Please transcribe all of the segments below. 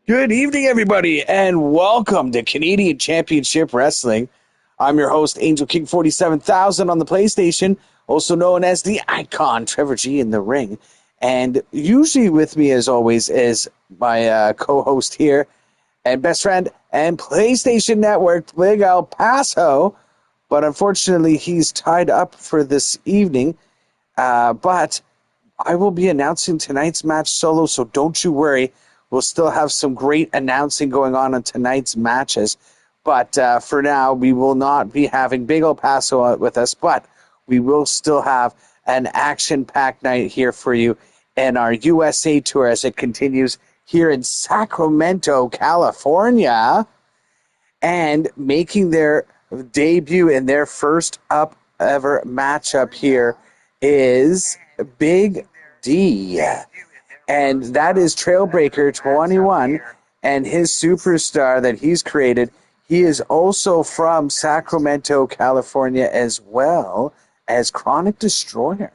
Good evening, everybody, and welcome to Canadian Championship Wrestling. I'm your host, Angel King 47,000 on the PlayStation, also known as the Icon, Trevor G in the ring. And usually with me, as always, is my co-host here and best friend and PlayStation Network, bigLpaso. But unfortunately, he's tied up for this evening. But I will be announcing tonight's match solo, so don't you worry. We'll still have some great announcing going on tonight's matches. But for now, we will not be having bigLpaso with us, but we will still have an action-packed night here for you in our USA Tour as it continues here in Sacramento, California, and making their debut in their first ever matchup here is Big D. And that is Trailbreaker 21 and his superstar that he's created. He is also from Sacramento, California, as well as Chronic Destroyer.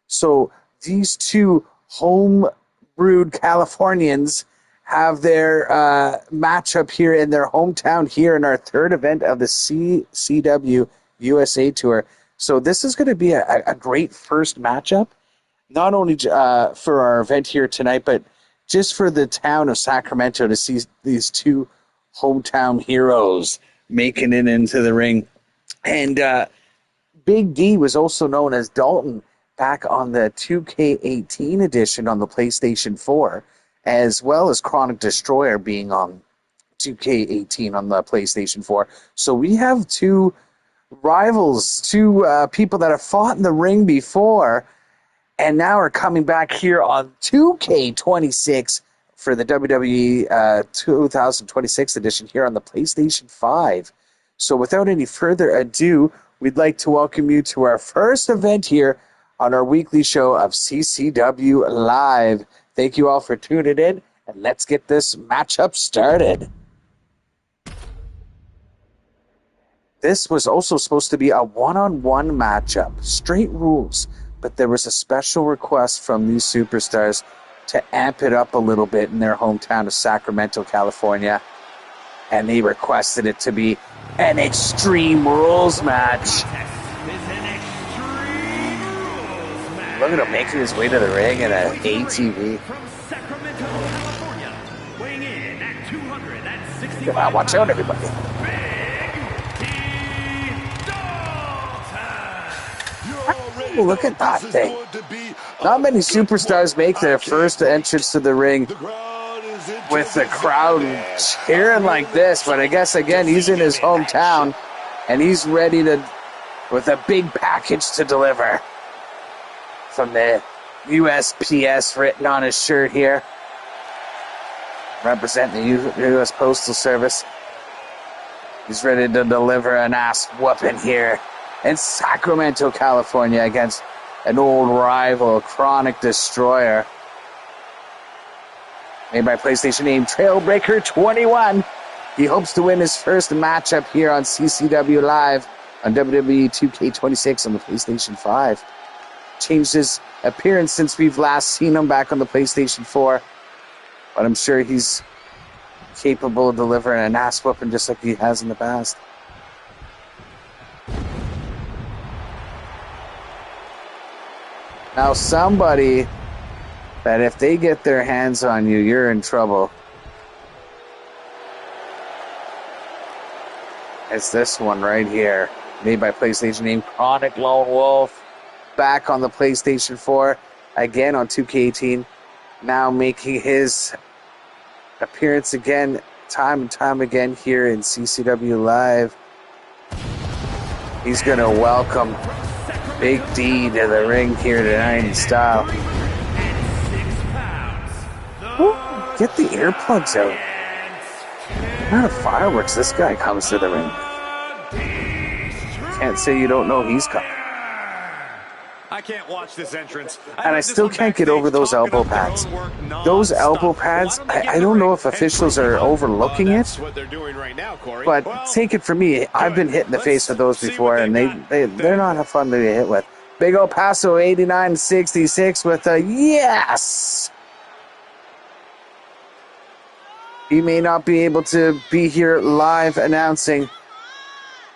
So these two home-brewed Californians have their matchup here in their hometown here in our third event of the CCW USA Tour. So this is going to be a great first matchup. Not only for our event here tonight, but just for the town of Sacramento to see these two hometown heroes making it into the ring. And Big D was also known as Dalton back on the 2K18 edition on the PlayStation 4, as well as Chronic Destroyer being on 2K18 on the PlayStation 4. So we have two rivals, two people that have fought in the ring before, and now are coming back here on 2K26 for the WWE 2026 edition here on the PlayStation 5. So without any further ado, we'd like to welcome you to our first event here on our weekly show of CCW Live. Thank you all for tuning in, and let's get this matchup started. This was also supposed to be a one-on-one matchup, straight rules. But there was a special request from these superstars to amp it up a little bit in their hometown of Sacramento, California. And they requested it to be an Extreme Rules match. Look at him making his way to the ring in an ATV. Watch out, everybody. Look at that thing. Not many superstars make their first entrance to the ring with the crowd cheering like this, but I guess, again, he's in his hometown, and he's ready to, with a big package to deliver from the USPS written on his shirt here, representing the U.S. Postal Service. He's ready to deliver an ass whooping here in Sacramento, California, against an old rival, Chronic Destroyer. Made by PlayStation name Trailbreaker 21. He hopes to win his first matchup here on CCW Live on WWE 2K26 on the PlayStation 5. Changed his appearance since we've last seen him back on the PlayStation 4. But I'm sure he's capable of delivering an ass whooping just like he has in the past. Now, somebody that if they get their hands on you, you're in trouble. It's this one right here, made by PlayStation name Chronic Lone Wolf, back on the PlayStation 4, again on 2K18, now making his appearance again, time and time again here in CCW Live. He's going to welcome Big D to the ring here tonight in style. Ooh, get the earplugs out. What kind of fireworks this guy comes to the ring? Can't say you don't know he's coming. I can't watch this entrance. And I still can't get over those elbow pads. Those elbow pads, I don't know if officials are overlooking it, but take it from me, I've been hit in the face with those before, and they're not fun to be hit with. bigLpaso 8966 with a yes! He may not be able to be here live announcing,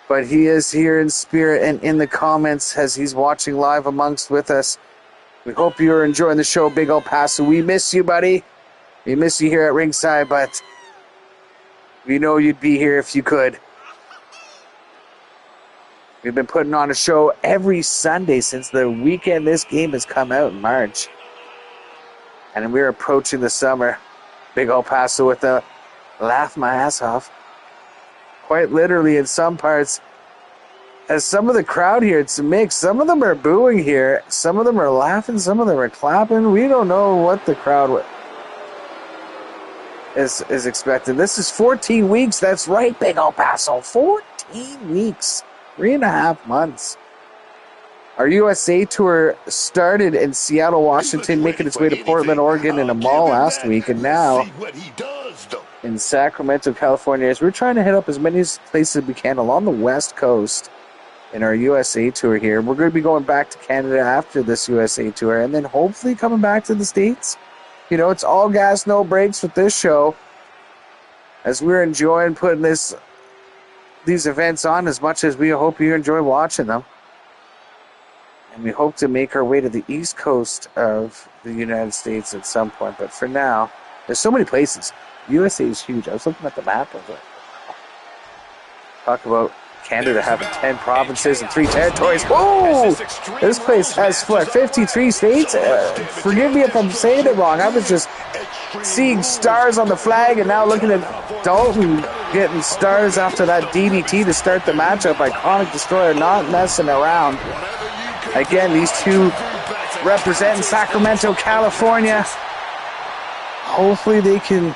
but he is here in spirit and in the comments as he's watching live amongst with us. We hope you're enjoying the show, Big El Paso. We miss you, buddy. We miss you here at ringside, but we know you'd be here if you could. We've been putting on a show every Sunday since the weekend this game has come out in March. And we're approaching the summer. Big El Paso with a laugh my ass off. Quite literally in some parts. As some of the crowd here, it's a mix. Some of them are booing here. Some of them are laughing. Some of them are clapping. We don't know what the crowd is expecting. This is 14 weeks. That's right, Big El Paso. 14 weeks. 3.5 months. Our USA Tour started in Seattle, Washington, making its way to Portland, Oregon, and a mall last week, and now in Sacramento, California, as we're trying to hit up as many places as we can along the West Coast in our USA Tour here. We're going to be going back to Canada after this USA Tour, and then hopefully coming back to the States. You know, it's all gas, no brakes with this show, as we're enjoying putting these events on as much as we hope you enjoy watching them. And we hope to make our way to the East Coast of the United States at some point. But for now, there's so many places. USA is huge. I was looking at the map of it. Talk about Canada having 10 provinces and 3 territories. Whoa! This place has, 53 states? Forgive me if I'm saying it wrong. I was just seeing stars on the flag and now looking at Dalton getting stars after that DDT to start the matchup. Iconic Destroyer not messing around. Again, these two representing Sacramento, California. Hopefully they can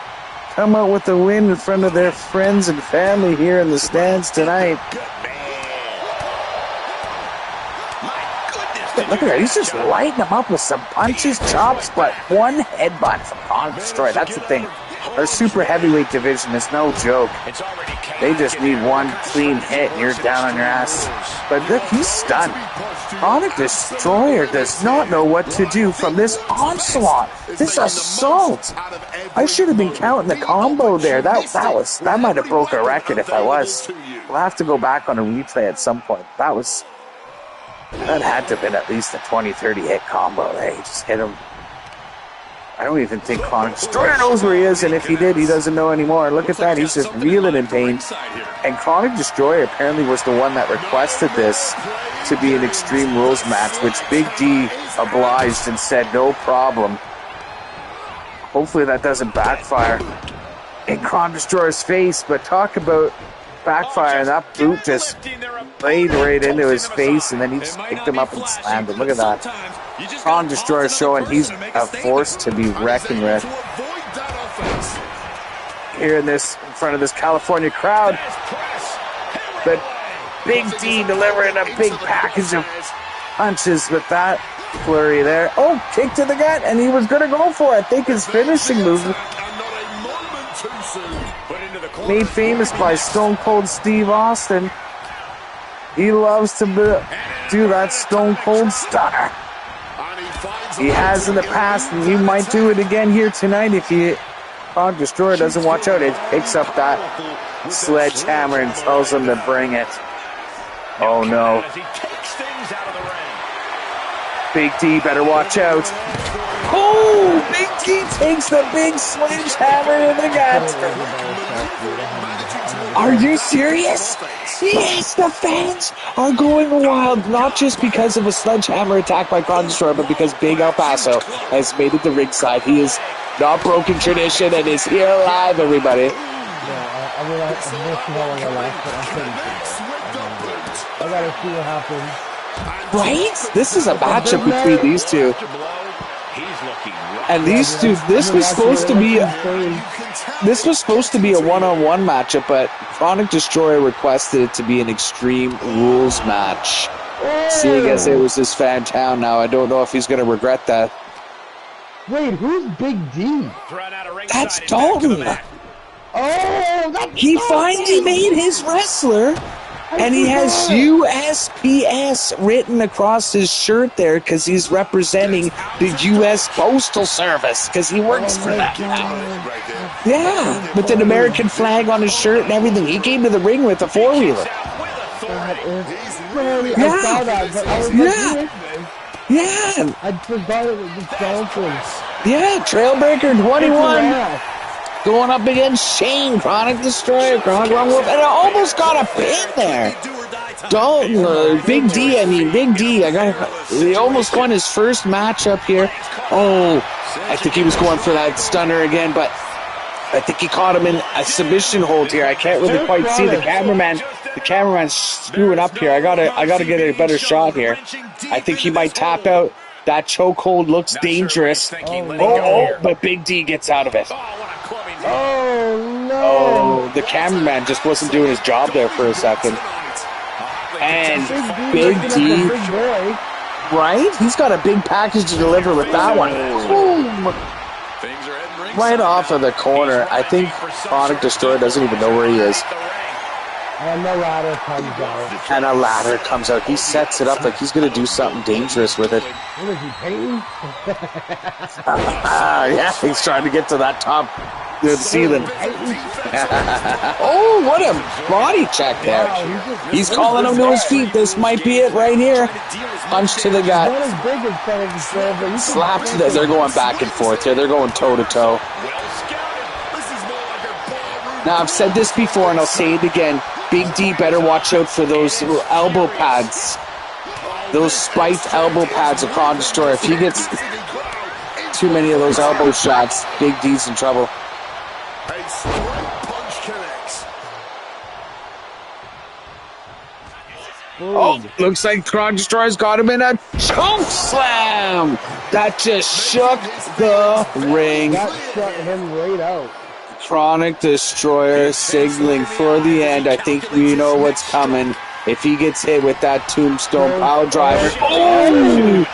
come out with a win in front of their friends and family here in the stands tonight. Look at that. He's just lighting them up with some punches, chops, but one headbutt from Iconic Destroyer. That's the thing. Our super heavyweight division is no joke. They just need one clean hit and you're down on your ass. But look, he's stunned. Iconic Destroyer does not know what to do from this onslaught, this assault. I should have been counting the combo there. That might have broke a record if I was. We'll have to go back on a replay at some point. That had to have been at least a 20-30 hit combo there. He just hit him. I don't even think Iconic Destroyer knows where he is, and if he did, he doesn't know anymore. Look at that, he's just reeling in pain. And Iconic Destroyer apparently was the one that requested this to be an Extreme Rules match, which Big D obliged and said no problem. Hopefully that doesn't backfire in Iconic Destroyer's face, but talk about backfire, and that boot just laid right into his face, and then he just picked him up and slammed him. Look at that. Iconic Destroyer showing he's a force to be reckoned with. Here in front of this California crowd. But Big D delivering a big package of punches with that flurry there. Oh, kick to the gut, and he was going to go for it. I think his finishing move, made famous by Stone Cold Steve Austin. He loves to do that Stone Cold Stunner. He has in the past, and he might do it again here tonight if Iconic Destroyer doesn't watch out. It picks up that sledgehammer and tells him to bring it. Oh no. Big D better watch out. Oh, Big D takes the big sledgehammer in the gut. Are you serious? Yes, the fans are going wild, not just because of a sledgehammer attack by Iconic Destroyer, but because Big El Paso has made it to ringside. He is not broken tradition and is here live, everybody. Yeah, I mean, I see how long I last, but I gotta see what happens. Right? This is a matchup between these two. And these two, this was supposed to be a one-on-one matchup, but Iconic Destroyer requested it to be an Extreme Rules match. Seeing as it was his fan town now, I don't know if he's going to regret that. Wait, who's Big D? That's Dalton. Oh, that's He finally made his wrestler And he has USPS written across his shirt there because he's representing the U.S. Postal Service because he works for that now. Yeah, with an American flag on his shirt and everything. He came to the ring with a four-wheeler. That is funny. I saw that, but I was like, Yeah. I forgot it was just Johnson. Yeah, Trailbreaker 21 going up against Shane, Chronic Destroyer, Chronic Wrong Wolf, and it almost got a pin there. Big D, Big D. He almost won his first matchup here. Oh, I think he was going for that stunner again, but I think he caught him in a submission hold here. I can't really quite see the cameraman. The cameraman's screwing up here. I gotta get a better shot here. I think he might tap out. That chokehold looks dangerous. But Big D gets out of it. Oh, no. Oh, the cameraman just wasn't doing his job there for a second. And Big D, right? He's got a big package to deliver with that one. Boom! Right off of the corner. I think Chronic Destroyer doesn't even know where he is. And the ladder comes out. And a ladder comes out. He sets it up like he's going to do something dangerous with it. What is he, painting? Yeah, he's trying to get to that top ceiling. Oh, what a body check there. He's calling him to his feet. This might be it right here. Punch to the gut. Slap to the... They're going back and forth here. They're going toe-to-toe. Now, I've said this before, and I'll say it again. Big D better watch out for those elbow pads. Those spiked elbow pads of Chronic Destroyer. If he gets too many of those elbow shots, Big D's in trouble. Oh, looks like Chronic Destroyer's got him in a choke slam. That just shook the ring. That shut him right out. Chronic Destroyer signaling for the end. I think we know what's coming. If he gets hit with that tombstone power driver. Oh!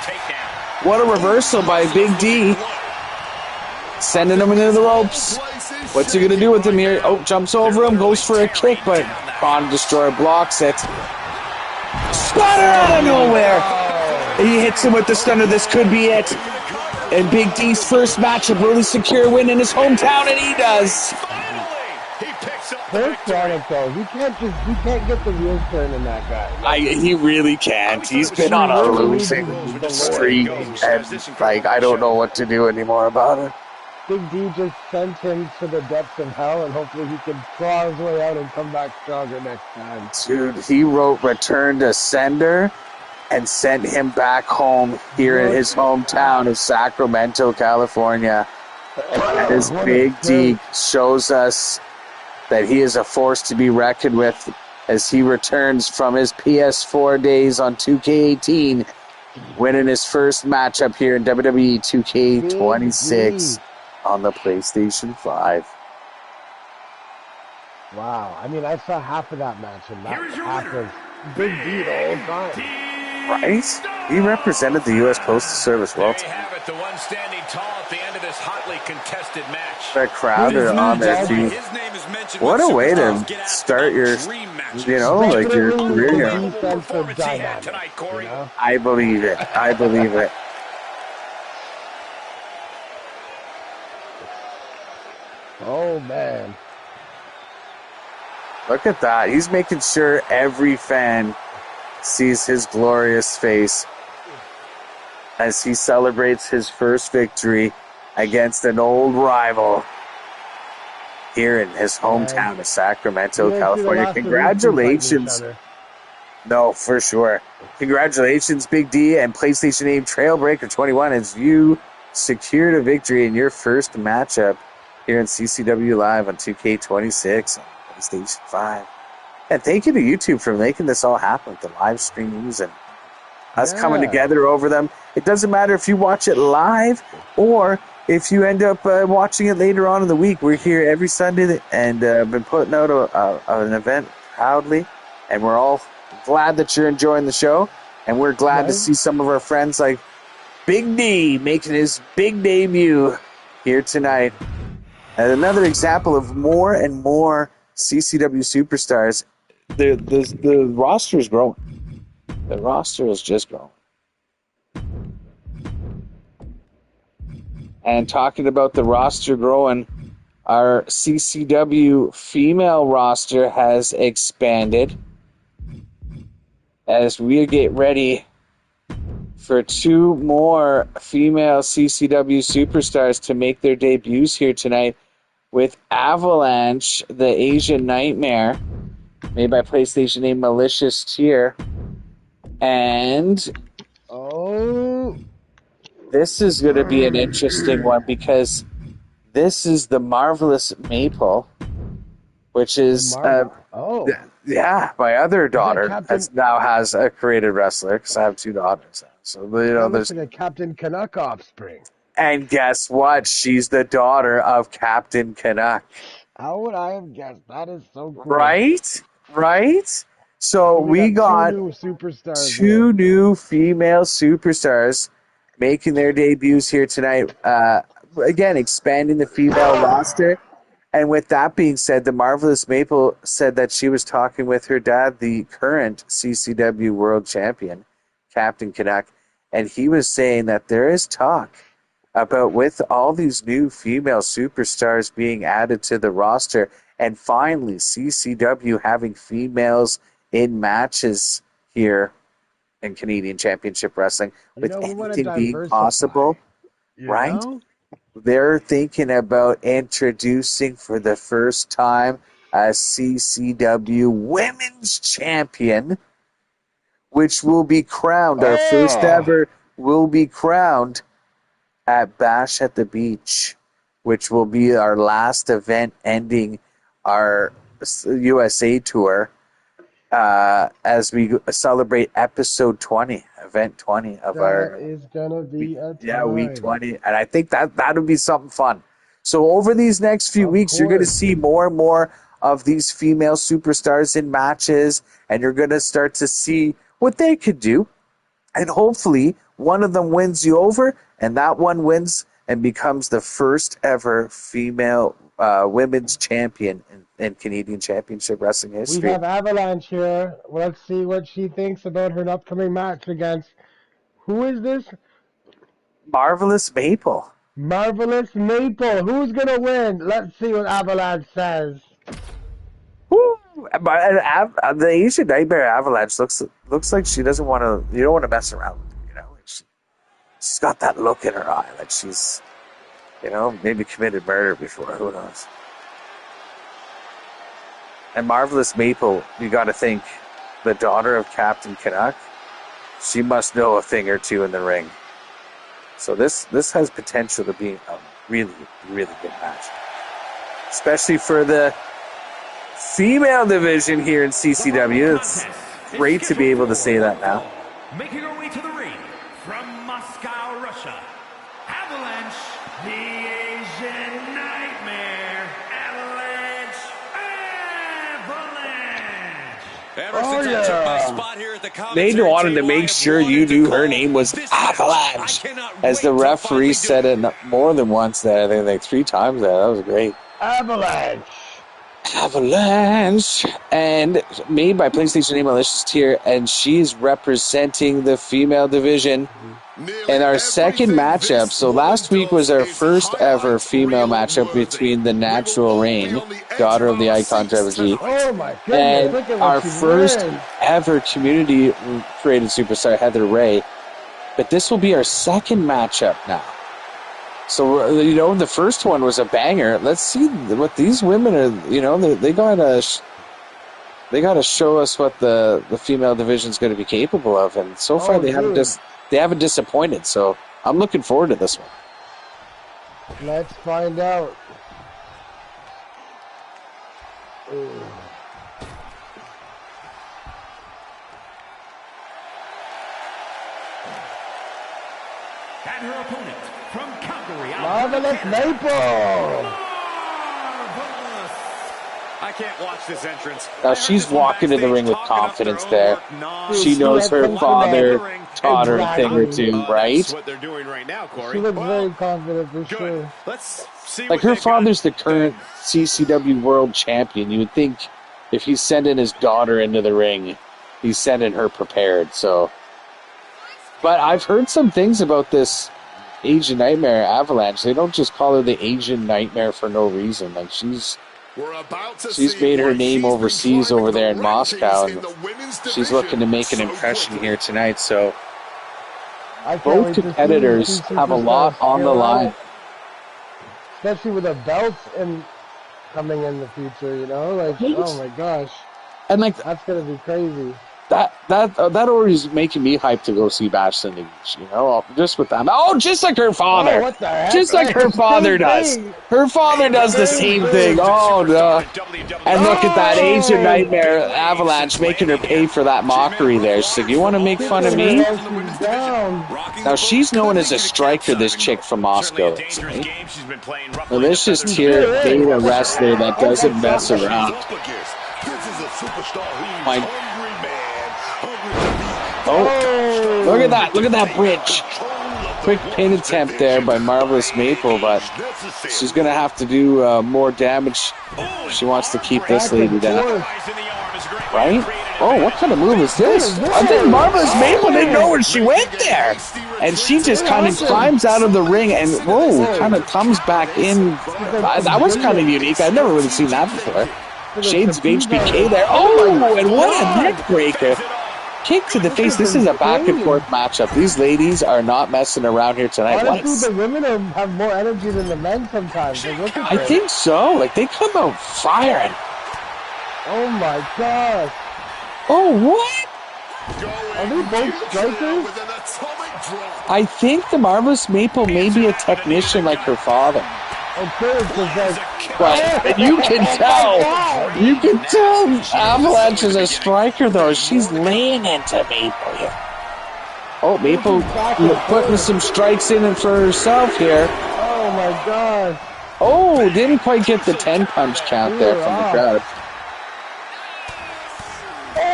What a reversal by Big D. Sending him into the ropes. What's he going to do with him here? Oh, jumps over him, goes for a kick, but Chronic Destroyer blocks it. Stunner out of nowhere. He hits him with the stunner. This could be it. And Big D's first matchup, really secure win in his hometown, and he does. Poor Chronic, though. We can't get the wheels turning that guy. He really can't. He's been on a losing streak, and I don't know what to do anymore about it. Big D just sent him to the depths of hell, and hopefully he can claw his way out and come back stronger next time. Dude, he wrote return to sender and sent him back home here in his hometown of Sacramento, California. As Big D shows us that he is a force to be reckoned with as he returns from his PS4 days on 2K18, winning his first matchup here in WWE 2K26 on the PlayStation 5. Wow. I mean, I saw half of that match, and that half was Big D the whole time. Right? He represented the U.S. Postal Service well. There you have it, the one standing tall at the end of this hotly contested match. The crowd are on their feet. What a way to start your, your career here. I believe it. I believe it. Oh, man. Look at that. He's making sure every fan sees his glorious face as he celebrates his first victory against an old rival here in his hometown of Sacramento, California. Congratulations. No, for sure. Congratulations, Big D and PlayStation name Trailbreaker 21 as you secured a victory in your first matchup here in CCW Live on 2K26 on PlayStation 5. And thank you to YouTube for making this all happen with the live streams and us coming together over them. It doesn't matter if you watch it live or if you end up watching it later on in the week. We're here every Sunday and been putting out an event proudly. And we're all glad that you're enjoying the show. And we're glad to see some of our friends like Big D making his big debut here tonight. And another example of more and more CCW superstars the roster is growing. The roster is just growing. And talking about the roster growing, our CCW female roster has expanded as we get ready for 2 more female CCW superstars to make their debuts here tonight with Avalanche, the Asian Nightmare, made by PlayStation named Malicious Tier. And this is going to be an interesting one because this is the Marvelous Maple, which is my other daughter now has a created wrestler because I have 2 daughters. So there's like a Captain Canuck offspring. And guess what? She's the daughter of Captain Canuck. How would I have guessed? That is so cool. Right? So we got 2 new superstars. 2 new female superstars making their debuts here tonight. Again, expanding the female roster. And with that being said, the Marvelous Maple said that she was talking with her dad, the current CCW World Champion, Captain Canuck, and he was saying that there is talk about, with all these new female superstars being added to the roster, and finally CCW having females in matches here in Canadian Championship Wrestling, with anything being possible, right? They're thinking about introducing for the first time a CCW Women's Champion, which will be crowned, our first ever will be crowned at Bash at the Beach, which will be our last event ending our USA tour as we celebrate episode 20, event 20 of that is gonna be a time. week 20, and I think that'll be something fun. So over these next few weeks, you're going to see more and more of these female superstars in matches, and you're going to start to see what they could do, and hopefully one of them wins you over, and that one wins and becomes the first ever female women's champion in Canadian Championship Wrestling history. We have Avalanche here. Let's see what she thinks about her upcoming match against... Who is this? Marvelous Maple. Marvelous Maple. Who's going to win? Let's see what Avalanche says. Woo! The Asian Nightmare Avalanche looks like she doesn't want to... You don't want to mess around with her, she's got that look in her eye like she's, maybe committed murder before. Who knows? And Marvelous Maple, you got to think, the daughter of Captain Canuck, she must know a thing or two in the ring. So this has potential to be a really, really good match. Especially for the female division here in CCW. It's great to be able to say that now. Making her way to the ring from Moscow, Russia, Avalanche, the Asian Nightmare, Avalanche. They wanted to make sure you knew her name was Avalanche, as the referee said it more than once there. I think like 3 times there. That was great. Avalanche, and made by PlayStation named Malicious Tier, and she's representing the female division in our second matchup. So last week was our first ever female matchup between the Natural Reign, daughter of the Icon Trevor G, and our first ever community created superstar Heather Ray. But this will be our second matchup now. So, the first one was a banger. Let's see what these women are, they gotta show us what the female division is going to be capable of. And so far they haven't disappointed. So I'm looking forward to this one. Let's find out. And her opponent from Calgary, Marvelous Maple. I can't watch this entrance. Now she's walking in the ring with confidence there. She knows her father taught her a thing or two, right? That's what they're doing right now, Corey. She looks very confident for sure. Let's see. Like her father's the current CCW World Champion. You would think if he's sending his daughter into the ring, he's sending her prepared. So, but I've heard some things about this Asian Nightmare Avalanche. They don't just call her the Asian Nightmare for no reason. Like she's made her name overseas over there in Moscow, and she's looking to make an impression here tonight. So both competitors have a lot on the line, especially with the belts and coming in the future. You know, like oh my gosh, and like that's gonna be crazy. That always making me hyped to go see Bash Cindy. You know, just with that. Oh, just like her father. Oh, what the heck? Just like her father does. Her father does the same thing. Oh no! And look at that Asian Nightmare Avalanche making her pay for that mockery there. She's like, "You want to make fun of me?" Now she's known as a striker. This chick from Moscow. Right? Malicious tier beta wrestler that doesn't mess around. Oh, look at that. Look at that bridge. Quick pin attempt there by Marvelous Maple, but she's going to have to do more damage if she wants to keep this lady down. Right? Oh, what kind of move is this? I think Marvelous Maple didn't know where she went there. And she just kind of climbs out of the ring and, whoa, kind of comes back in. That was kind of unique. I've never really seen that before. Shades of HBK there. Oh, and what a neck breaker. Kick to the face. This is a back and forth matchup. These ladies are not messing around here tonight. Honestly, the women have more energy than the men sometimes. I think so. Like, they come out firing. Oh my gosh. Oh, what? Are they both strikers? I think the Marvelous Maple may be a technician like her father. Okay, because but you can tell Avalanche is a striker though. She's laying into Maple here. Oh, Maple putting some strikes in for herself here. Oh my god. Oh, didn't quite get the 10 punch count there from the crowd.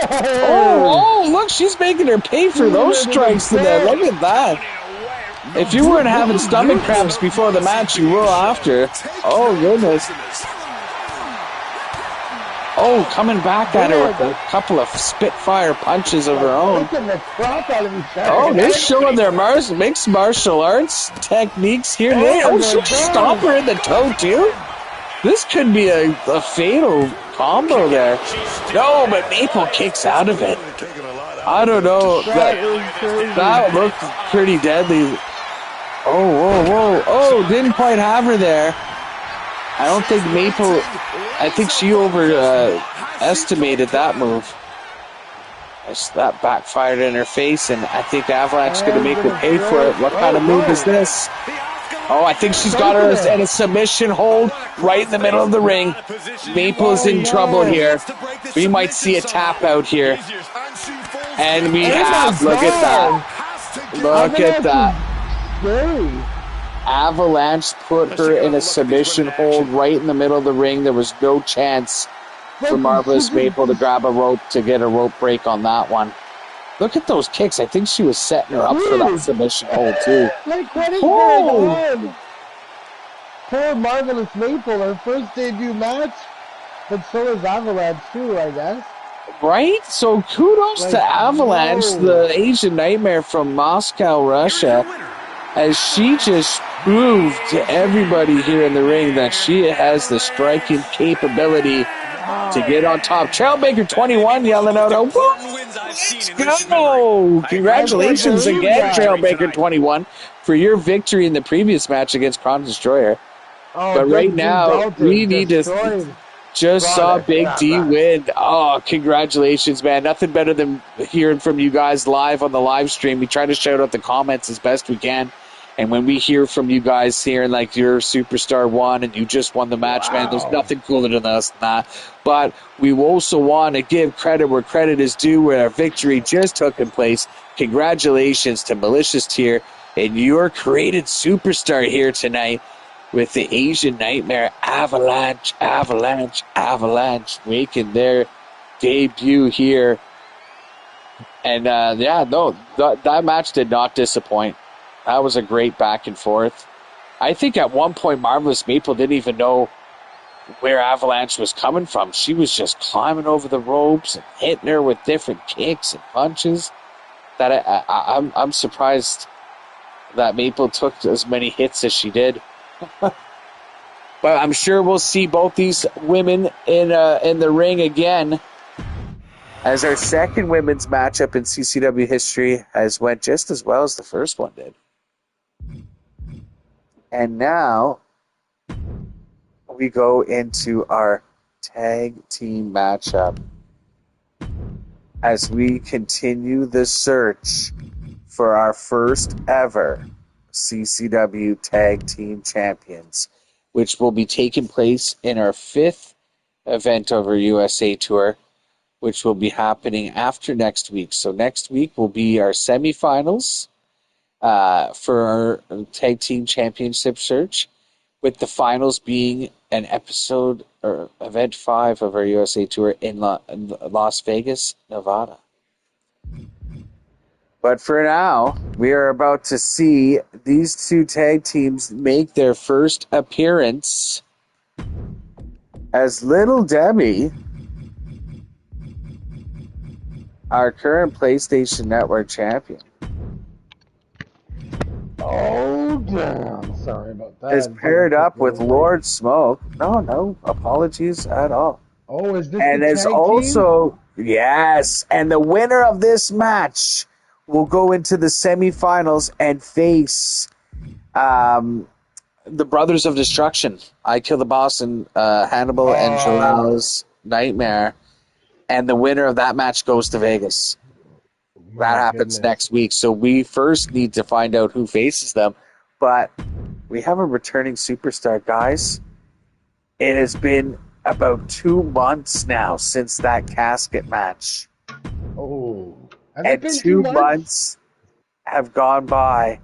Oh, look, she's making her pay for those strikes today. Look at that. If you weren't having stomach cramps before the match, you will after. Oh, goodness. Oh, coming back at her with a couple of Spitfire punches of her own. Oh, they're showing their mixed martial arts techniques here. Oh, she just stomped her in the toe, too. This could be a fatal combo there. No, but Maple kicks out of it. I don't know. That looked pretty deadly. Oh, whoa, whoa. Oh, didn't quite have her there. I don't think Maple... I think she overestimated that move. That backfired in her face, and I think Avalanche is going to make her pay for it. What kind of move is this? Oh, I think she's got her in a submission hold right in the middle of the ring. Maple is in trouble here. We might see a tap out here. And we have... Look at that. Look at that. Avalanche put her in a submission hold right in the middle of the ring. There was no chance for Marvelous Maple to grab a rope to get a rope break on that one. Look at those kicks. I think she was setting her up for that submission hold too. Like, what is going on? Poor Marvelous Maple, her first debut match. But so is Avalanche too, I guess. Right? So kudos to Avalanche, the Asian Nightmare from Moscow, Russia, as she just proved to everybody here in the ring that she has the striking capability to get on top. Trailmaker 21 yelling out, let's go! Congratulations again, Trailmaker 21, for your victory in the previous match against Crown Destroyer. But right now, we need to... Just saw Big D win. Oh, congratulations, man. Nothing better than hearing from you guys live on the live stream. We try to shout out the comments as best we can. And when we hear from you guys here, like your superstar won and you just won the match, man, there's nothing cooler than us than that. But we also want to give credit where credit is due, where our victory just took place. Congratulations to Malicious Tier and your created superstar here tonight with the Asian Nightmare Avalanche making their debut here. And that match did not disappoint. That was a great back and forth. I think at one point Marvelous Maple didn't even know where Avalanche was coming from. She was just climbing over the ropes and hitting her with different kicks and punches. That I'm surprised that Maple took as many hits as she did. But I'm sure we'll see both these women in the ring again, as our second women's matchup in CCW history has went just as well as the first one did. And now we go into our tag team matchup as we continue the search for our first ever CCW Tag Team Champions, which will be taking place in our 5th event of our USA Tour, which will be happening after next week. So next week will be our semifinals for our Tag Team Championship search, with the finals being an episode or event 5 of our USA Tour in Las Vegas, Nevada. But for now, we are about to see these two tag teams make their first appearance as Little Debbie, our current PlayStation Network champion, Oh, damn. Sorry about that. is paired up with Lord Smoke. No apologies at all. Oh, is this And the is tag also, yes, and the winner of this match will go into the semifinals and face the Brothers of Destruction. I Kill the Boss and Hannibal and Joel's Nightmare. And the winner of that match goes to Vegas. team? That happens next week. So we first need to find out who faces them. But we have a returning superstar, guys. It has been about 2 months now since that casket match. Oh. Has And it been 2 months have gone by.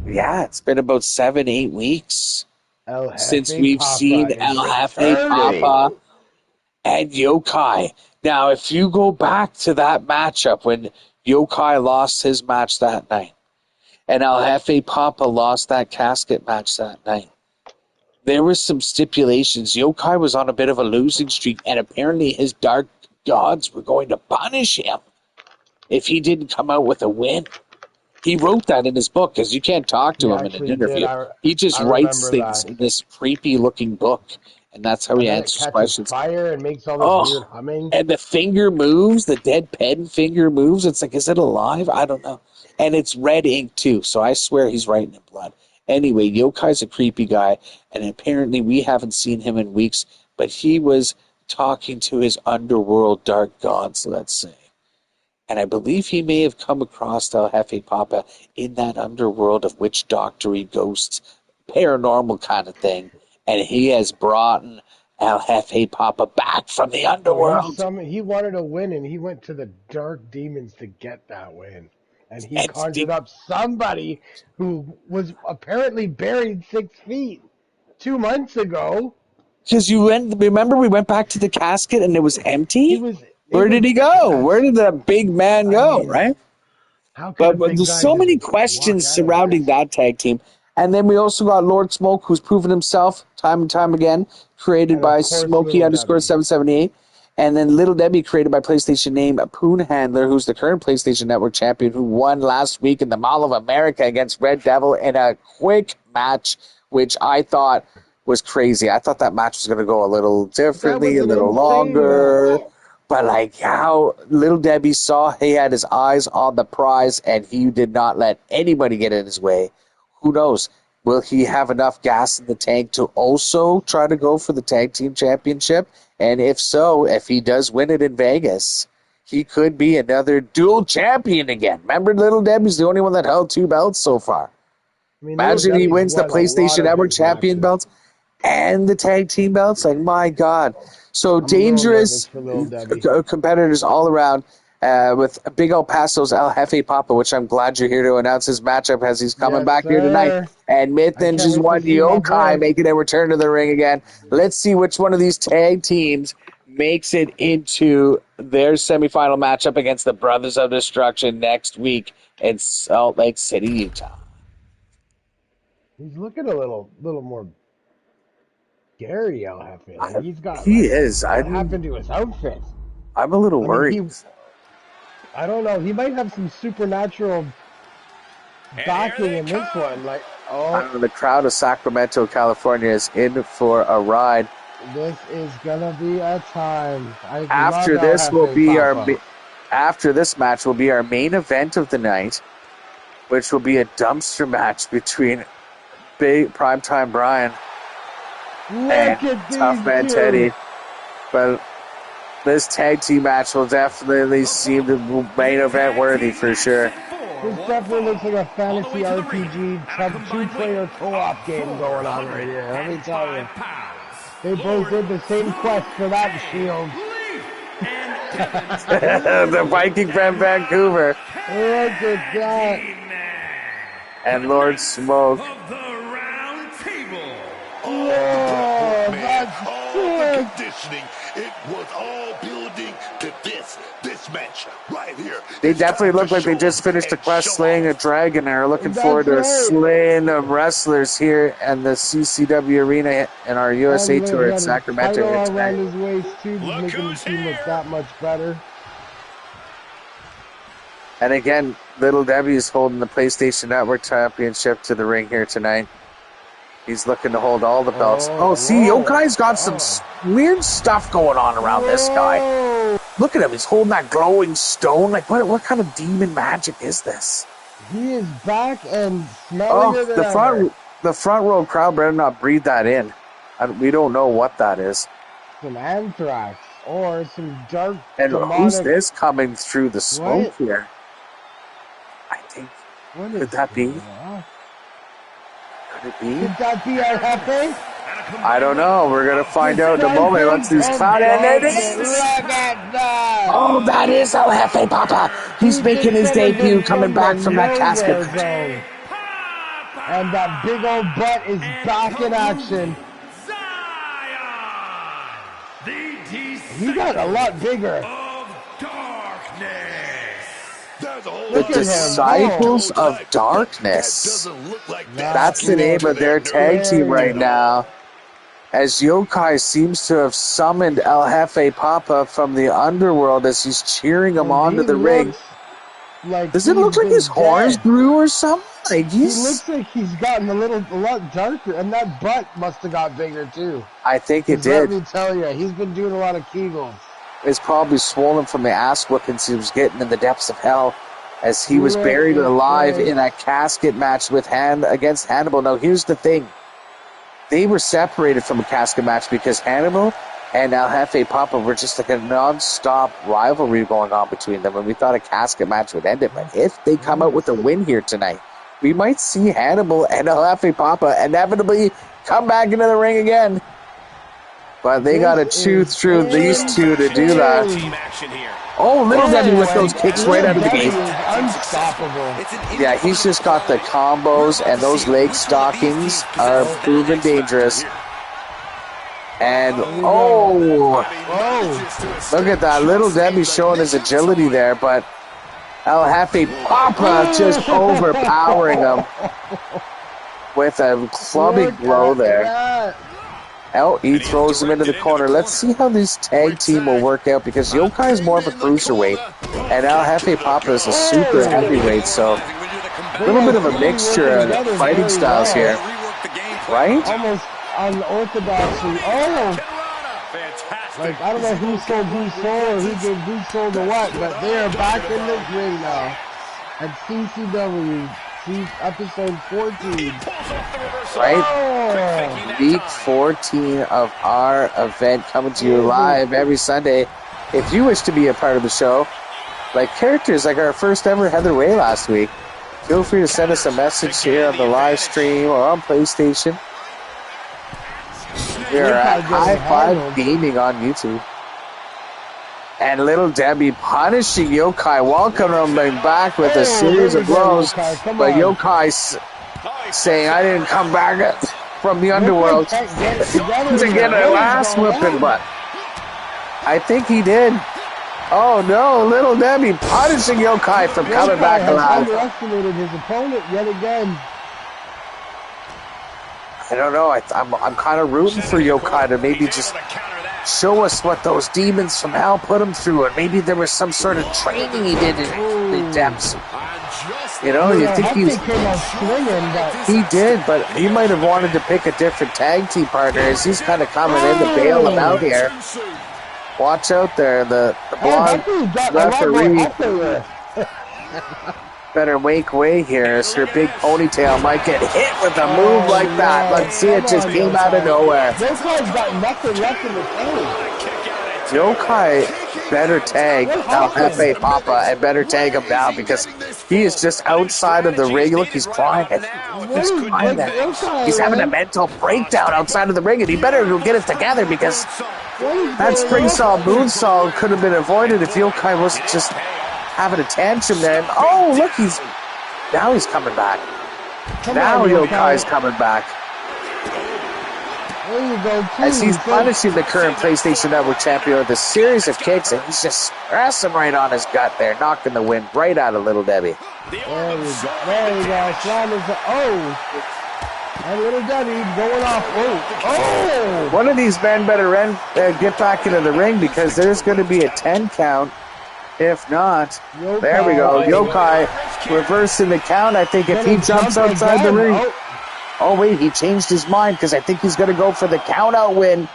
Yeah, it's been about 7-8 weeks El Jefe since we've Papa seen is El Jefe returning. Papa and Yokai. Now, if you go back to that matchup when Yokai lost his match that night and El Jefe Papa lost that casket match that night, there were some stipulations. Yokai was on a bit of a losing streak, and apparently his dark gods were going to punish him if he didn't come out with a win. He wrote that in his book, because you can't talk to He him in an actually interview. did. He just I writes remember things that. in this creepy-looking book, and that's how And he then it answers catches questions. fire and makes all this weird Oh, humming. and the finger moves, the dead pen finger moves. It's like, is it alive? I don't know. And it's red ink, too, so I swear he's writing in blood. Anyway, Yokai's a creepy guy, and apparently we haven't seen him in weeks, but he was talking to his underworld dark gods, let's say. And I believe he may have come across El Jefe Papa in that underworld of witch doctory, ghosts, paranormal kind of thing. And he has brought El Jefe Papa back from the underworld. He wanted a win, and he went to the dark demons to get that win. And he And conjured up somebody who was apparently buried 6 feet 2 months ago. because remember we went back to the casket and it was empty? Where did he go? Where did the big man go, right? How could a But big there's guy so just many walk questions out of surrounding that tag team. And then we also got Lord Smoke, who's proven himself time and time again, created And of by course, Smokey Little _ Debbie. 778. And then Little Debbie, created by PlayStation name Poon Handler, who's the current PlayStation Network champion, who won last week in the Mall of America against Red Devil in a quick match, which I thought was crazy. I thought that match was going to go a little differently, a was an little insane longer. match. But like how Little Debbie saw he had his eyes on the prize and he did not let anybody get in his way. Who knows? Will he have enough gas in the tank to also try to go for the tag team championship? And if so, if he does win it in Vegas, he could be another dual champion again. Remember, Little Debbie's the only one that held 2 belts so far. I mean, Imagine he Little wins the Debbie's won a lot PlayStation of Network his champion matches. belts and the tag team belts. Like, my God. So I'm a little nervous dangerous for Little Debbie. competitors all around with bigLpaso's El Jefe Papa, which I'm glad you're here to announce his matchup as he's coming Yes, back here tonight. sir. And Myth I can't Ninja's wait to one see my Yokai boy. making a return to the ring again. Let's see which one of these tag teams makes it into their semifinal matchup against the Brothers of Destruction next week in Salt Lake City, Utah. He's looking a little more scary, El Jefe. Like, he's got, He like, is. what happened to his outfit? I'm a little worried. I don't know. He might have some supernatural backing in this one. Like, The crowd of Sacramento, California is in for a ride. This is gonna be a time. After this match will be our main event of the night, which will be a dumpster match between Big Primetime Brian and Tough Man Teddy. But this tag team match will definitely seem the main event worthy for sure. This definitely looks like a fantasy RPG, two-player co-op game going on right here. Let me tell you. They both did the same quest for that shield. The Viking from Vancouver. Look at that. And Lord Smoke. Oh, that's all the conditioning. It was all building to this match right here. They definitely look like they just finished a quest slaying a dragon and are looking forward to slaying the wrestlers here in the CCW arena in our USA Tour in Sacramento. Around his waist too, just making the team look that much better. And again, Little Debbie is holding the PlayStation Network Championship to the ring here tonight. He's looking to hold all the belts. See, Yokai's got some weird stuff going on around this guy. Look at him. He's holding that glowing stone. Like, what kind of demon magic is this? He is back and smelling it ever. The front row crowd better not breathe that in. We don't know what that is. Some anthrax or some dark And demonic... who's this coming through the smoke here? I think... Could that be? Could it be? Could that be El Jefe? I don't know. We're going to find out in a moment once these cloud and it is. Look at that. Oh, that is El Jefe, Papa. He's making his debut coming back from that casket. And that big old butt is back in action. He got a lot bigger. The Disciples of Darkness. That's the name of their tag team right now. As Yokai seems to have summoned El Jefe Papa from the underworld as he's cheering him onto the ring. Does it look like his horns grew or something? Like he looks like he's gotten a lot darker, and that butt must have got bigger too. I think it did. Let me tell you, he's been doing a lot of Kegels. It's probably swollen from the ass whoopings he was getting in the depths of hell as he was buried alive in a casket match with against Hannibal. Now, here's the thing. They were separated from a casket match because Hannibal and El Jefe Papa were just like a non-stop rivalry going on between them, and we thought a casket match would end it. But if they come out with a win here tonight, we might see Hannibal and El Jefe Papa inevitably come back into the ring again. But they got to chew through these two to do that. Oh, Little Debbie with those kicks right out of the gate. Unstoppable. Yeah, he's just got the combos, and those leg stockings are proven dangerous. And, look at that. Little Debbie showing his agility there, but El Jefe Papa just overpowering him with a clubbing blow there. Oh, he throws him into the corner. Let's see how this tag team will work out because Yokai is more of a cruiserweight and El Jefe Papa is a super heavyweight, so a little bit of a mixture of fighting styles here. Right? Almost unorthodoxy. Like, I don't know who sold whose soul or who sold the what, but they are back in this ring now at CCW. Episode 14. Right? Week 14 of our event coming to you live every Sunday. If you wish to be a part of the show, like characters like our first ever Heather Way last week, feel free to send us a message here on the live stream or on PlayStation. We are at High Five Gaming on YouTube. And Little Debbie punishing Yokai, welcoming him back with a series of blows. But Yokai saying, I didn't come back from the underworld to get a last whipping, but I think he did. Oh no, Little Debbie punishing Yokai from coming back alive. Underestimated his opponent yet again. I don't know. I'm kind of rooting for Yokai to maybe just show us what those demons from hell put him through, and maybe there was some sort of training he did in the depths. You know, you think he did, but he might have wanted to pick a different tag team partner as he's kind of coming in to bail him out here. Watch out there, the blonde referee. Better make way here, so your big ponytail might get hit with a move like that. Let's see, it just came out of nowhere. Yokai's got nothing left in the tank. Yokai better tag El Jefe Papa and better tag him now because he is just outside of the ring. Look, he's crying. He's crying. He's having a mental breakdown outside of the ring, and he better get it together because that spring saw moonsault could have been avoided if Yokai wasn't just having a tantrum there. And, oh, look, now he's coming back. Now Yokai's coming back. There you go, as he's punishing the current PlayStation Network champion with a series of kicks, and he's just pressing right on his gut there, knocking the wind right out of Little Debbie. There you go. And Little Debbie going off. Oh! One of these men better get back into the ring because there's going to be a 10 count. If not, Yokai. There we go. Yokai reversing the count. I think if he jumps outside the ring. Oh, wait, he changed his mind because I think he's going to go for the count-out win.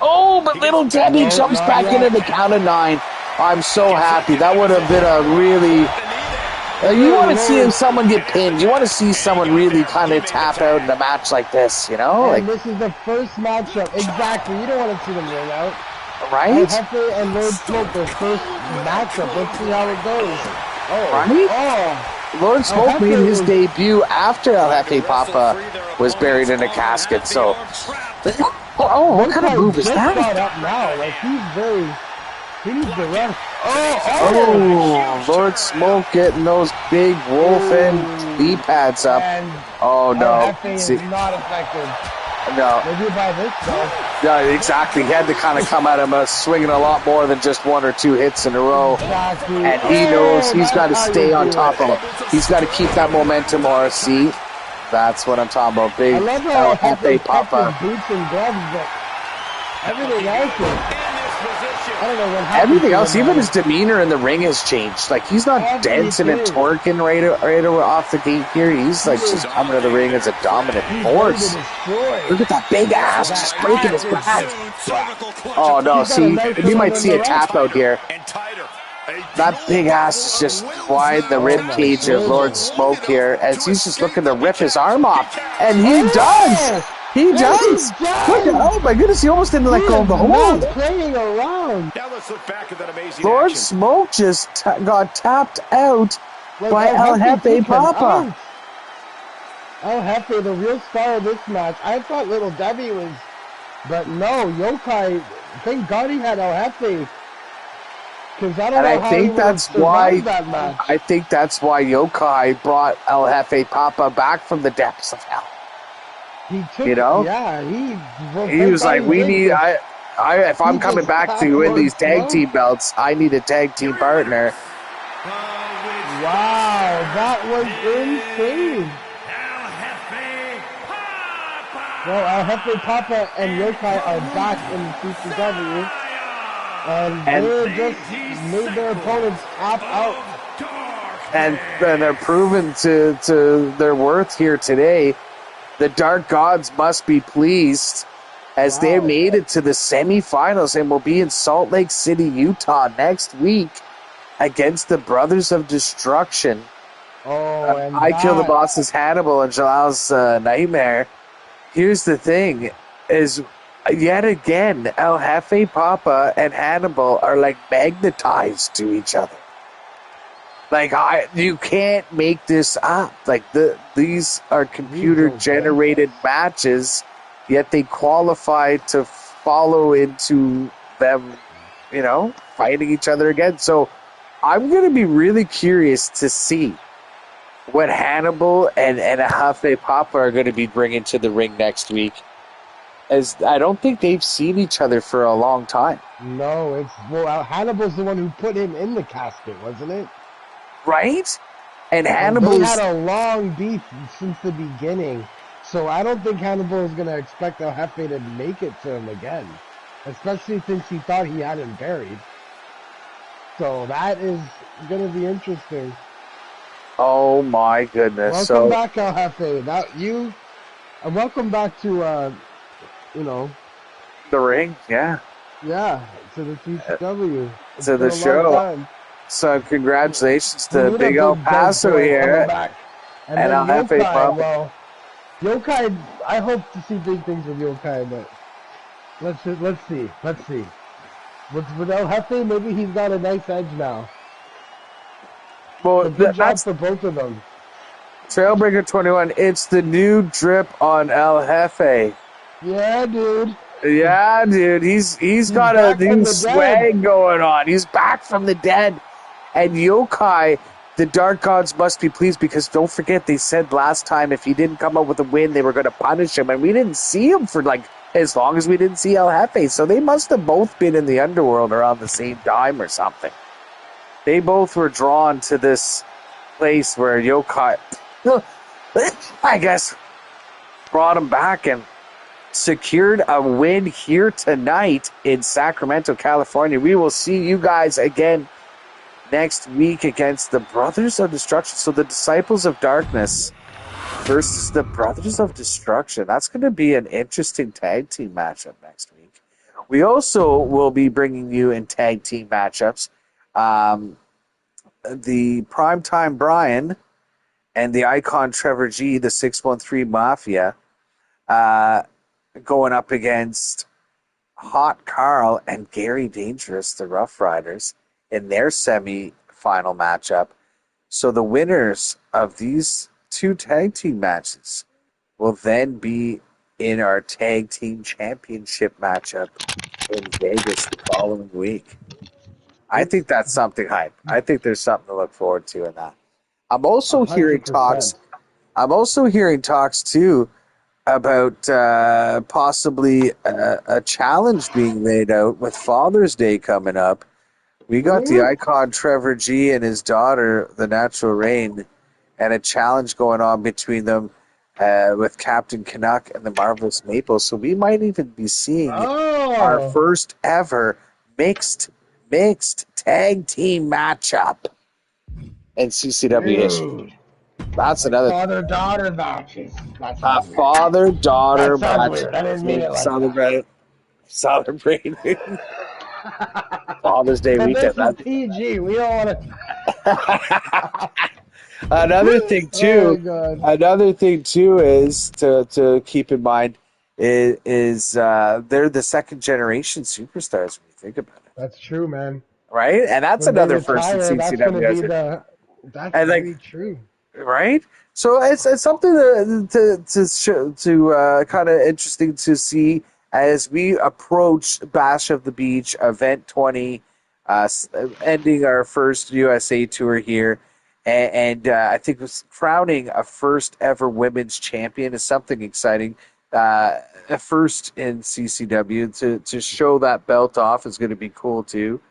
Oh, but Little Debbie jumps back into the count of 9. I'm so happy. That would have been a really... you want to see someone get pinned. You want to see someone really kind of tap out in a match like this, you know? And this is the first matchup. Exactly. You don't want to see them ring out. Right? Hefe and Lord Smoke, their first matchup. Let's see how it goes. Oh. Right? Oh. Lord Smoke made his debut after El Jefe Papa was buried in a casket, so... Oh, what kind of move is that? Up now. Like, he needs to run. Oh, Lord Smoke getting those big wolf-in knee pads up. Oh, no. See, not effective. No. Maybe by this, though. Yeah, exactly. He had to kind of come at him swinging a lot more than just 1 or 2 hits in a row. Exactly. And he knows he's got to stay on top of him. He's got to keep that momentum, or see. That's what I'm talking about. Big El Jefe Papa. Boots and gloves, but everything else I don't know what happened. Everything else, even his demeanor in the ring has changed. Like, he's not dancing and twerking right off the gate here. He's like just coming to the ring as a dominant force. Look at that big ass just breaking his back. Oh no, see, we might see a tap out here. That big ass is just wide the rib cage of Lord Smoke here as he's just looking to rip his arm off. And he does! He does! Look at, oh my goodness, he almost didn't let go of the hold. Playing around. Now let's look back at that amazing Lord action. Smoke just got tapped out by El Jefe Papa. El Jefe, the real star of this match. I thought Little Debbie was, but no, Yokai. Thank God he had El Jefe. Because I don't know how he that's why that match. I think that's why Yokai brought El Jefe Papa back from the depths of hell. He took, you know, he was like, "We need. If I'm coming back to win these tag team belts, I need a tag team partner." Wow, that was insane. Well, El Jefe Papa and Yokai are back in the CCW, and they just made their opponents tap out. And they're proven to their worth here today. The Dark Gods must be pleased as they made it to the semifinals and will be in Salt Lake City, Utah next week against the Brothers of Destruction. I Kill the Boss's Hannibal and Jalal's Nightmare. Here's the thing, is yet again, El Jefe Papa and Hannibal are like magnetized to each other. Like, you can't make this up. Like, these are computer-generated matches, yet they qualify to follow into them, you know, fighting each other again. So, I'm going to be really curious to see what Hannibal and El Jefe Papa are going to be bringing to the ring next week. As I don't think they've seen each other for a long time. No, Hannibal's the one who put him in the casket, wasn't it? Right? And Hannibal's... They had a long beef since the beginning. So I don't think Hannibal is going to expect El Jefe to make it to him again, especially since he thought he had him buried. So that is going to be interesting. Oh my goodness! Welcome back, El Jefe. And welcome back to the ring, yeah, to the CCW. to the show. So congratulations to Big El Paso here, and then El Jefe. Well, Yokai, I hope to see big things with Yokai, but let's see. With El Jefe, maybe he's got a nice edge now. Well, good job for both of them. Trailbreaker 21, it's the new drip on El Jefe. Yeah, dude. Yeah, dude. He's got a new swag going on. He's back from the dead. And Yokai, the Dark Gods must be pleased because don't forget, they said last time if he didn't come up with a win, they were going to punish him. And we didn't see him for as long as we didn't see El Jefe. So they must have both been in the underworld around the same time or something. They both were drawn to this place where Yokai, I guess, brought him back and secured a win here tonight in Sacramento, California. We will see you guys again next week against the Brothers of Destruction. So the Disciples of Darkness versus the Brothers of Destruction. That's going to be an interesting tag team matchup next week. We also will be bringing you in tag team matchups the Primetime Brian and the Icon Trevor G, the 613 Mafia, going up against Hot Carl and Gary Dangerous, the Rough Riders, in their semi-final matchup. So the winners of these two tag team matches will then be in our tag team championship matchup in Vegas the following week. I think that's something hype. I think there's something to look forward to in that. I'm also 100%. hearing talks. I'm also hearing talks too about possibly a challenge being laid out with Father's Day coming up. We got the Icon Trevor G and his daughter, the Natural Rain, and a challenge going on between them with Captain Canuck and the Marvelous Maple. So we might even be seeing our first ever mixed tag team matchup in CCW history. That's another father-daughter matches. Father-daughter match. Weird. I didn't mean it like Celebrating Father's Day weekend. This is PG. We don't want to. Another thing too is to keep in mind is they're the second generation superstars when you think about it. That's true, man. Right? And that's when another first in CCW. That's very true. Right? So it's something to kind of interesting to see as we approach Bash of the Beach Event 20, ending our first USA tour here. And I think crowning a first ever women's champion is something exciting. A first in CCW to show that belt off is going to be cool too.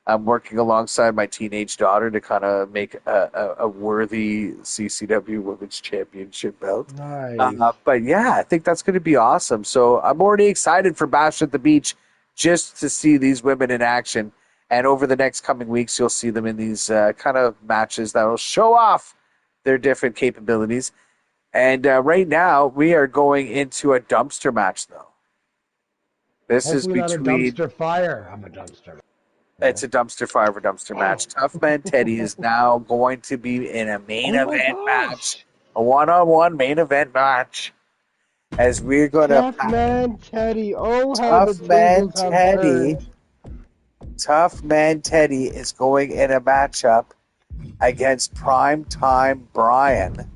I'm working alongside my teenage daughter to kind of make a worthy CCW Women's Championship belt. Nice. But yeah, I think that's going to be awesome. So I'm already excited for Bash at the Beach just to see these women in action. And over the next coming weeks, you'll see them in these kind of matches that will show off their different capabilities. And right now, we are going into a dumpster match, though. This Hopefully is between... not a dumpster fire. I'm a dumpster. It's a dumpster fire for dumpster match. Tough Man Teddy is now going to be in a main event match. A one-on-one main event match. As we're going to... Tough Man Teddy. Oh, Tough Man Teddy. Tough Man Teddy is going in a matchup against Primetime Brian.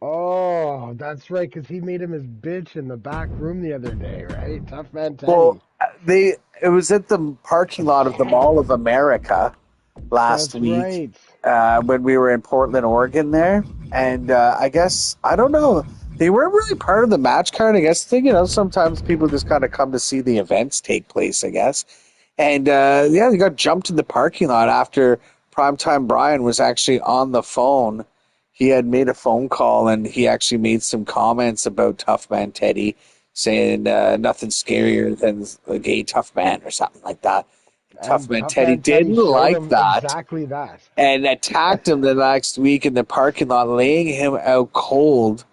Oh, that's right, because he made him his bitch in the back room the other day, right? Tough Man Teddy. Well, it was at the parking lot of the Mall of America last week when we were in Portland, Oregon there. And I guess, I don't know, they weren't really part of the match card, I guess. Sometimes people just kind of come to see the events take place, I guess. And they got jumped in the parking lot after Primetime Brian was actually on the phone he had made a phone call and he actually made some comments about Tough Man Teddy, saying nothing scarier than a gay tough man or something like that. Tough And Man Tough Teddy Man Teddy didn't showed like him that exactly that. and attacked him the next week in the parking lot, laying him out cold.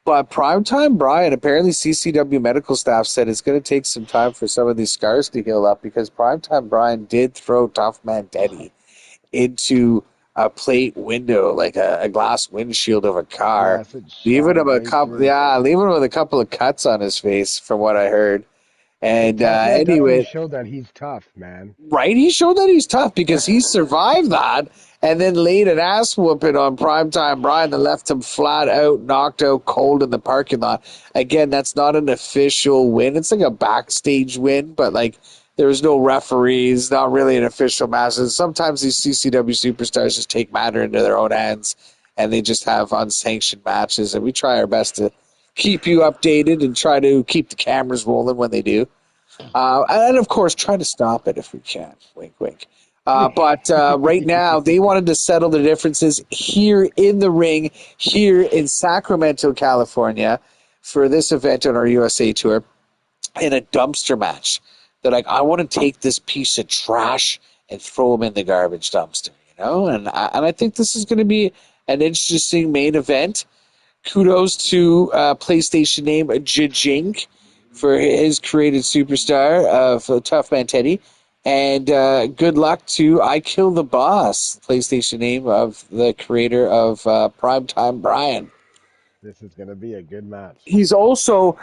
But Primetime Brian, apparently CCW medical staff said it's going to take some time for some of these scars to heal up because Primetime Brian did throw Tough Man Teddy into a plate window, like a glass windshield of a car, Yes, it shot right through. leaving him with a couple of cuts on his face, from what I heard. But And Tough Man definitely anyway, showed that he's tough, man. right? He showed that he's tough because he survived that and then laid an ass whooping on Primetime Brian and left him flat out, knocked out cold in the parking lot. Again, that's not an official win. It's like a backstage win, but like there was no referees, not really an official match. And sometimes these CCW superstars just take matter into their own hands and they just have unsanctioned matches. And we try our best to keep you updated and try to keep the cameras rolling when they do. And of course, try to stop it if we can. Wink, wink. But right now, they wanted to settle the differences here in the ring, here in Sacramento, California, for this event on our USA tour, in a dumpster match. They're like, I want to take this piece of trash and throw him in the garbage dumpster, you know? And I think this is going to be an interesting main event. Kudos to PlayStation name Jajink for his created superstar for Tough Man Teddy. And good luck to I Kill the Boss, PlayStation name of the creator of Primetime Brian. This is gonna be a good match. He's also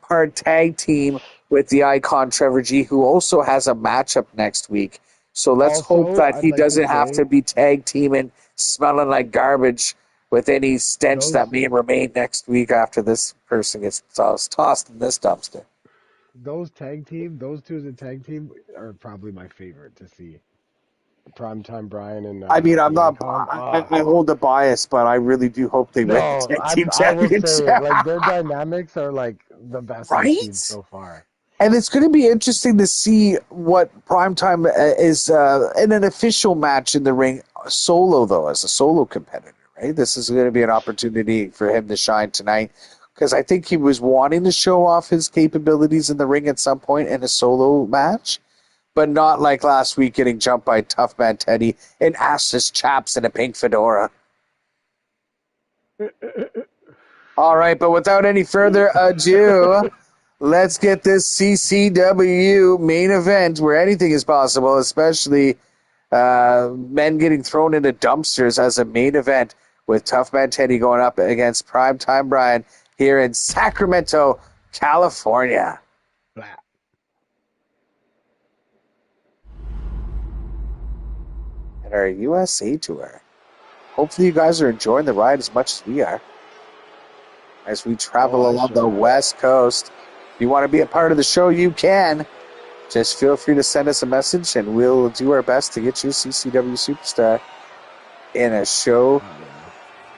part tag team with the Icon Trevor G, who also has a matchup next week. So let's Also, hope that I'd he like to doesn't have say- to be tag teaming, smelling like garbage with any stench Those- that may remain next week after this person gets tossed in this dumpster. Those two as a tag team are probably my favorite to see. Primetime Brian and I mean, I'm the not. Icon. I hold the bias, but I really do hope they win the No, tag team I will say it. championship. Like their dynamics are like the best I've Right? seen so far. And it's going to be interesting to see what Primetime is in an official match in the ring, solo though, as a solo competitor. Right? This is going to be an opportunity for him to shine tonight because I think he was wanting to show off his capabilities in the ring at some point in a solo match, but not like last week getting jumped by Tough Man Teddy in assless chaps and a pink fedora. All right, but without any further ado, let's get this CCW main event where anything is possible, especially men getting thrown into dumpsters as a main event with Tough Man Teddy going up against Primetime Brian here in Sacramento, California. Blah. At our USA tour. Hopefully you guys are enjoying the ride as much as we are. As we travel along the West Coast. If you want to be a part of the show, you can. Just feel free to send us a message and we'll do our best to get you a CCW superstar in a show.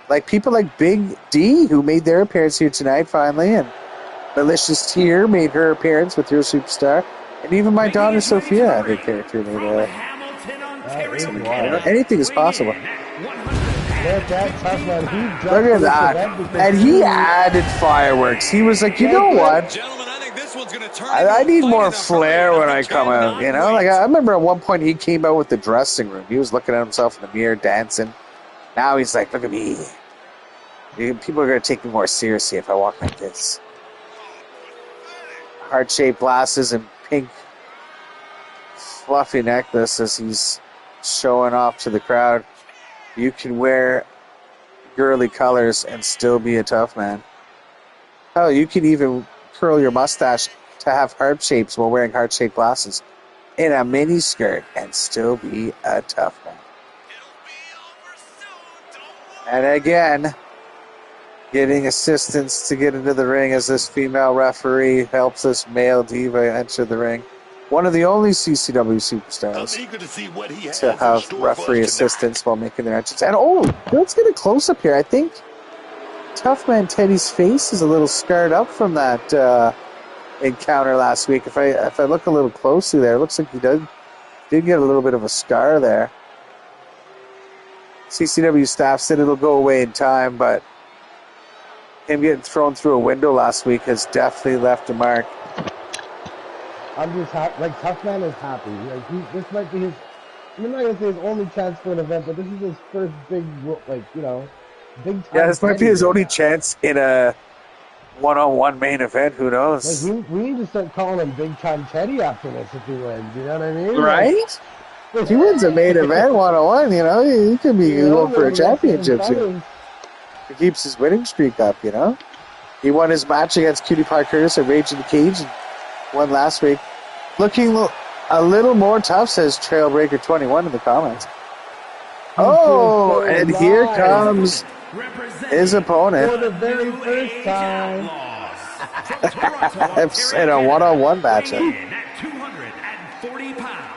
Like people like Big D, who made their appearance here tonight finally, and Malicious Tear made her appearance with your superstar, and even my daughter Sophia had her character made anything is possible. Look at Tough Man. He Look at that. And he added fireworks. He was like, you know what? I need more flair when I come out, you know? Like I remember at one point he came out with the dressing room. He was looking at himself in the mirror, dancing. Now he's like, look at me. People are going to take me more seriously if I walk like this. Heart-shaped glasses and pink fluffy necklace as he's showing off to the crowd. You can wear girly colors and still be a tough man. Hell, you can even curl your mustache to have heart shapes while wearing heart-shaped glasses in a mini skirt and still be a tough man. And again, getting assistance to get into the ring as this female referee helps this male diva enter the ring. One of the only CCW superstars to have referee assistance while making their entrance. And let's get a close-up here. I think Tough Man Teddy's face is a little scarred up from that encounter last week. If I look a little closely there, it looks like he did get a little bit of a scar there. CCW staff said it'll go away in time, but him getting thrown through a window last week has definitely left a mark. I'm just happy. Like, Tough Man is happy. Like, this might be his. I'm not gonna say his only chance for an event, but this is his first big, like, big time. Yeah, this might be his only chance in a one-on-one main event. Who knows? Like, we need to start calling him Big Time Teddy after this if he wins. You know what I mean? Right? If he wins a main event one-on-one, he could be going for a championship soon. He keeps his winning streak up, He won his match against Cutie Pie Curtis at Rage in the Cage and won last week. Looking a little more tough, says Trailbreaker 21 in the comments. Oh, and here comes his opponent. For the very first time. In a one-on-one matchup. At 240 pounds.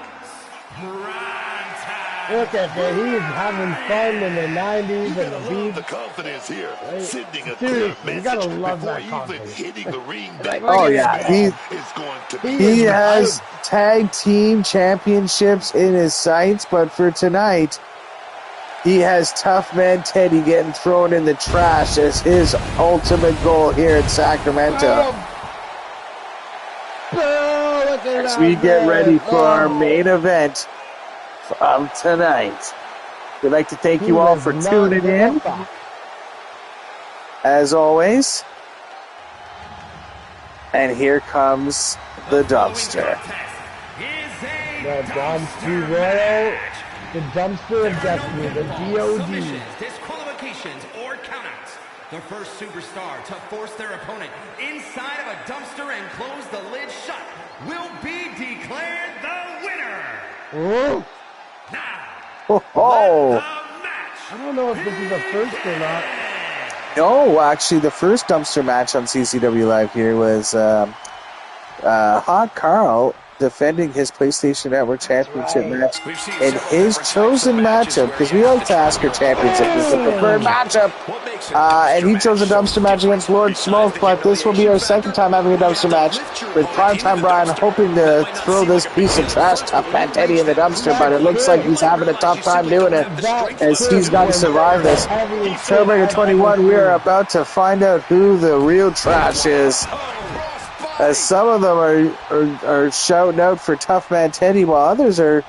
Look at that, he is having fun in the 90s and the beats. The confidence here, Right? sending a Seriously, clear you gotta message love before that even confidence. hitting the ring. Oh, yeah, is going to be he has tag team championships in his sights, but for tonight, he has Tough Man Teddy getting thrown in the trash as his ultimate goal here in Sacramento. As we get ready for our main event of tonight. We'd like to thank you all for tuning in. As always. And here comes the dumpster. The Dumpster Royal, the Dumpster of Destiny, the DOD. Disqualifications or countouts. The first superstar to force their opponent inside of a dumpster and close the lid shut will be declared the winner. Oh. Now, Oh, I don't know if this is a first or not. no, actually, the first dumpster match on CCW Live here was Hot Carl defending his PlayStation Network Championship match in his chosen matchup, because we like to ask our champions if this is the preferred matchup. And he chose a dumpster match against Lord Smoke, but this will be our second time having a dumpster match with Primetime Brian hoping to throw this piece of trash Tough Man Teddy in the dumpster, but it looks like he's having a tough time doing it as he's got to survive this. Trailbreaker 21, we are about to find out who the real trash is, as some of them are shouting out for Tough Man Teddy while others are,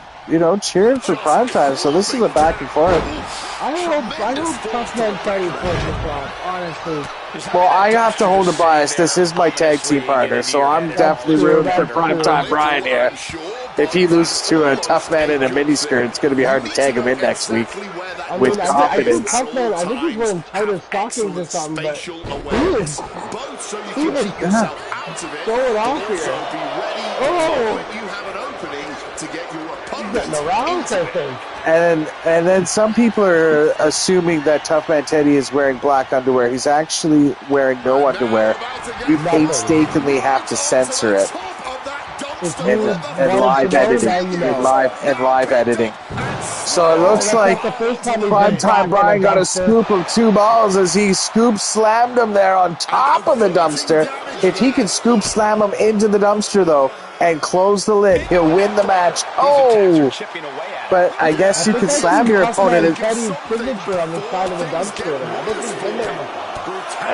cheering for Primetime. So this is a back and forth. I hope Tough Man Teddy pulls this off, honestly. Well, I have to hold a bias. This is my tag team partner, so I'm definitely rooting for Primetime Brian here. If he loses to a Tough Man in a miniskirt, it's going to be hard to tag him in next week with confidence. I think he's wearing tighter stockings or something, but he is going off here. Oh! You have an opening to get your opponent Getting around, I think. And then some people are assuming that Tough Man Teddy is wearing black underwear. He's actually wearing no underwear. You painstakingly have to censor it. And live editing. And live editing. So it looks like Primetime Brian got a scoop of 2 balls as he scoop slammed him there on top of the dumpster. If he can scoop slam him into the dumpster, though, and close the lid, he'll win the match. Oh! But I guess you can slam your opponent. Signature on the side of the dumpster.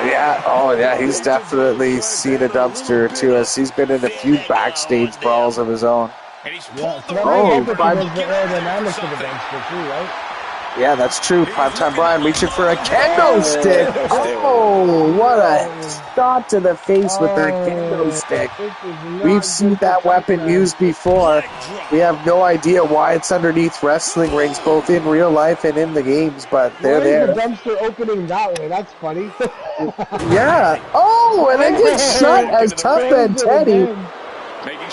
Yeah, he's definitely seen a dumpster or two, as he's been in a few backstage brawls of his own. Aerodynamics of the dumpster too, right? Yeah, that's true. Primetime Brian reaching for a kendo stick. Oh, what a shot to the face with that kendo stick. We've seen that weapon used before. We have no idea why it's underneath wrestling rings, both in real life and in the games, but they're there. Why is the dumpster opening that way? That's funny. Yeah. Oh, and it gets shot as Tough Man Teddy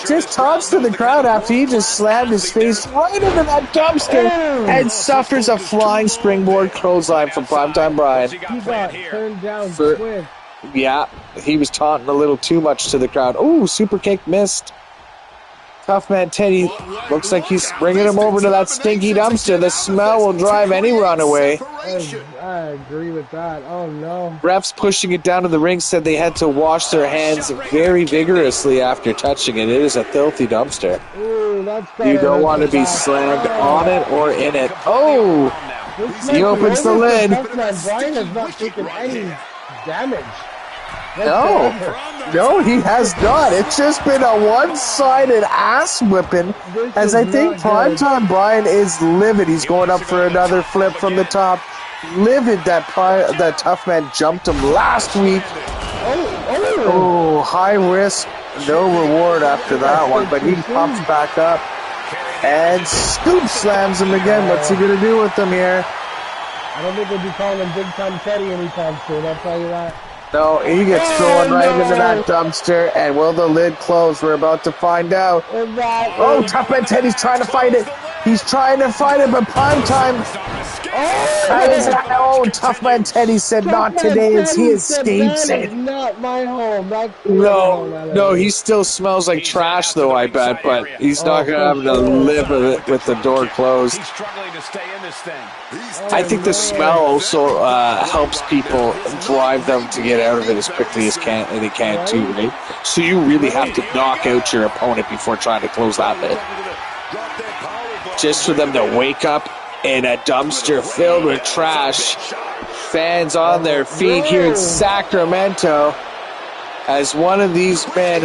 just taunts to the crowd after he just slammed his face right into that dumpster and suffers a flying springboard clothesline from Primetime Brian. He got turned down quick. Yeah, he was taunting a little too much to the crowd. Ooh, super kick missed. Tough Man Teddy looks like he's bringing him over to that stinky dumpster. The smell will drive anyone away. I agree with that. Oh, no. Refs pushing it down to the ring said they had to wash their hands very vigorously after touching it. It is a filthy dumpster. Ooh, that's you don't want to be slammed on it or in it. Oh! He opens the lid. Tough Man Brian has not taken any damage. No, he has not. It's just been a one-sided ass whipping. As I think Primetime Brian is livid. He's going up for another flip from the top. Livid that Tough Man jumped him last week. Oh, high risk, no reward after that one. But he pops back up and scoop slams him again. What's he gonna do with him here? I don't think they'll be calling him Big Time Teddy anytime soon. I'll tell you that. No, he gets thrown right into that dumpster, and will the lid close? We're about to find out. Oh, Tough Man Teddy's trying to fight it. He's trying to fight it, but Primetime. Oh, Tough Man Teddy said not today as he escapes it. Not my home. No, he still smells like trash though, I bet, but he's not going to have to live with it with the door closed. He's struggling to stay in this thing. I think the smell also helps people drive them to get out of it as quickly as they can too, right? So you really have to knock out your opponent before trying to close that bit. Just for them to wake up in a dumpster filled with trash. Fans on their feet here in Sacramento as one of these men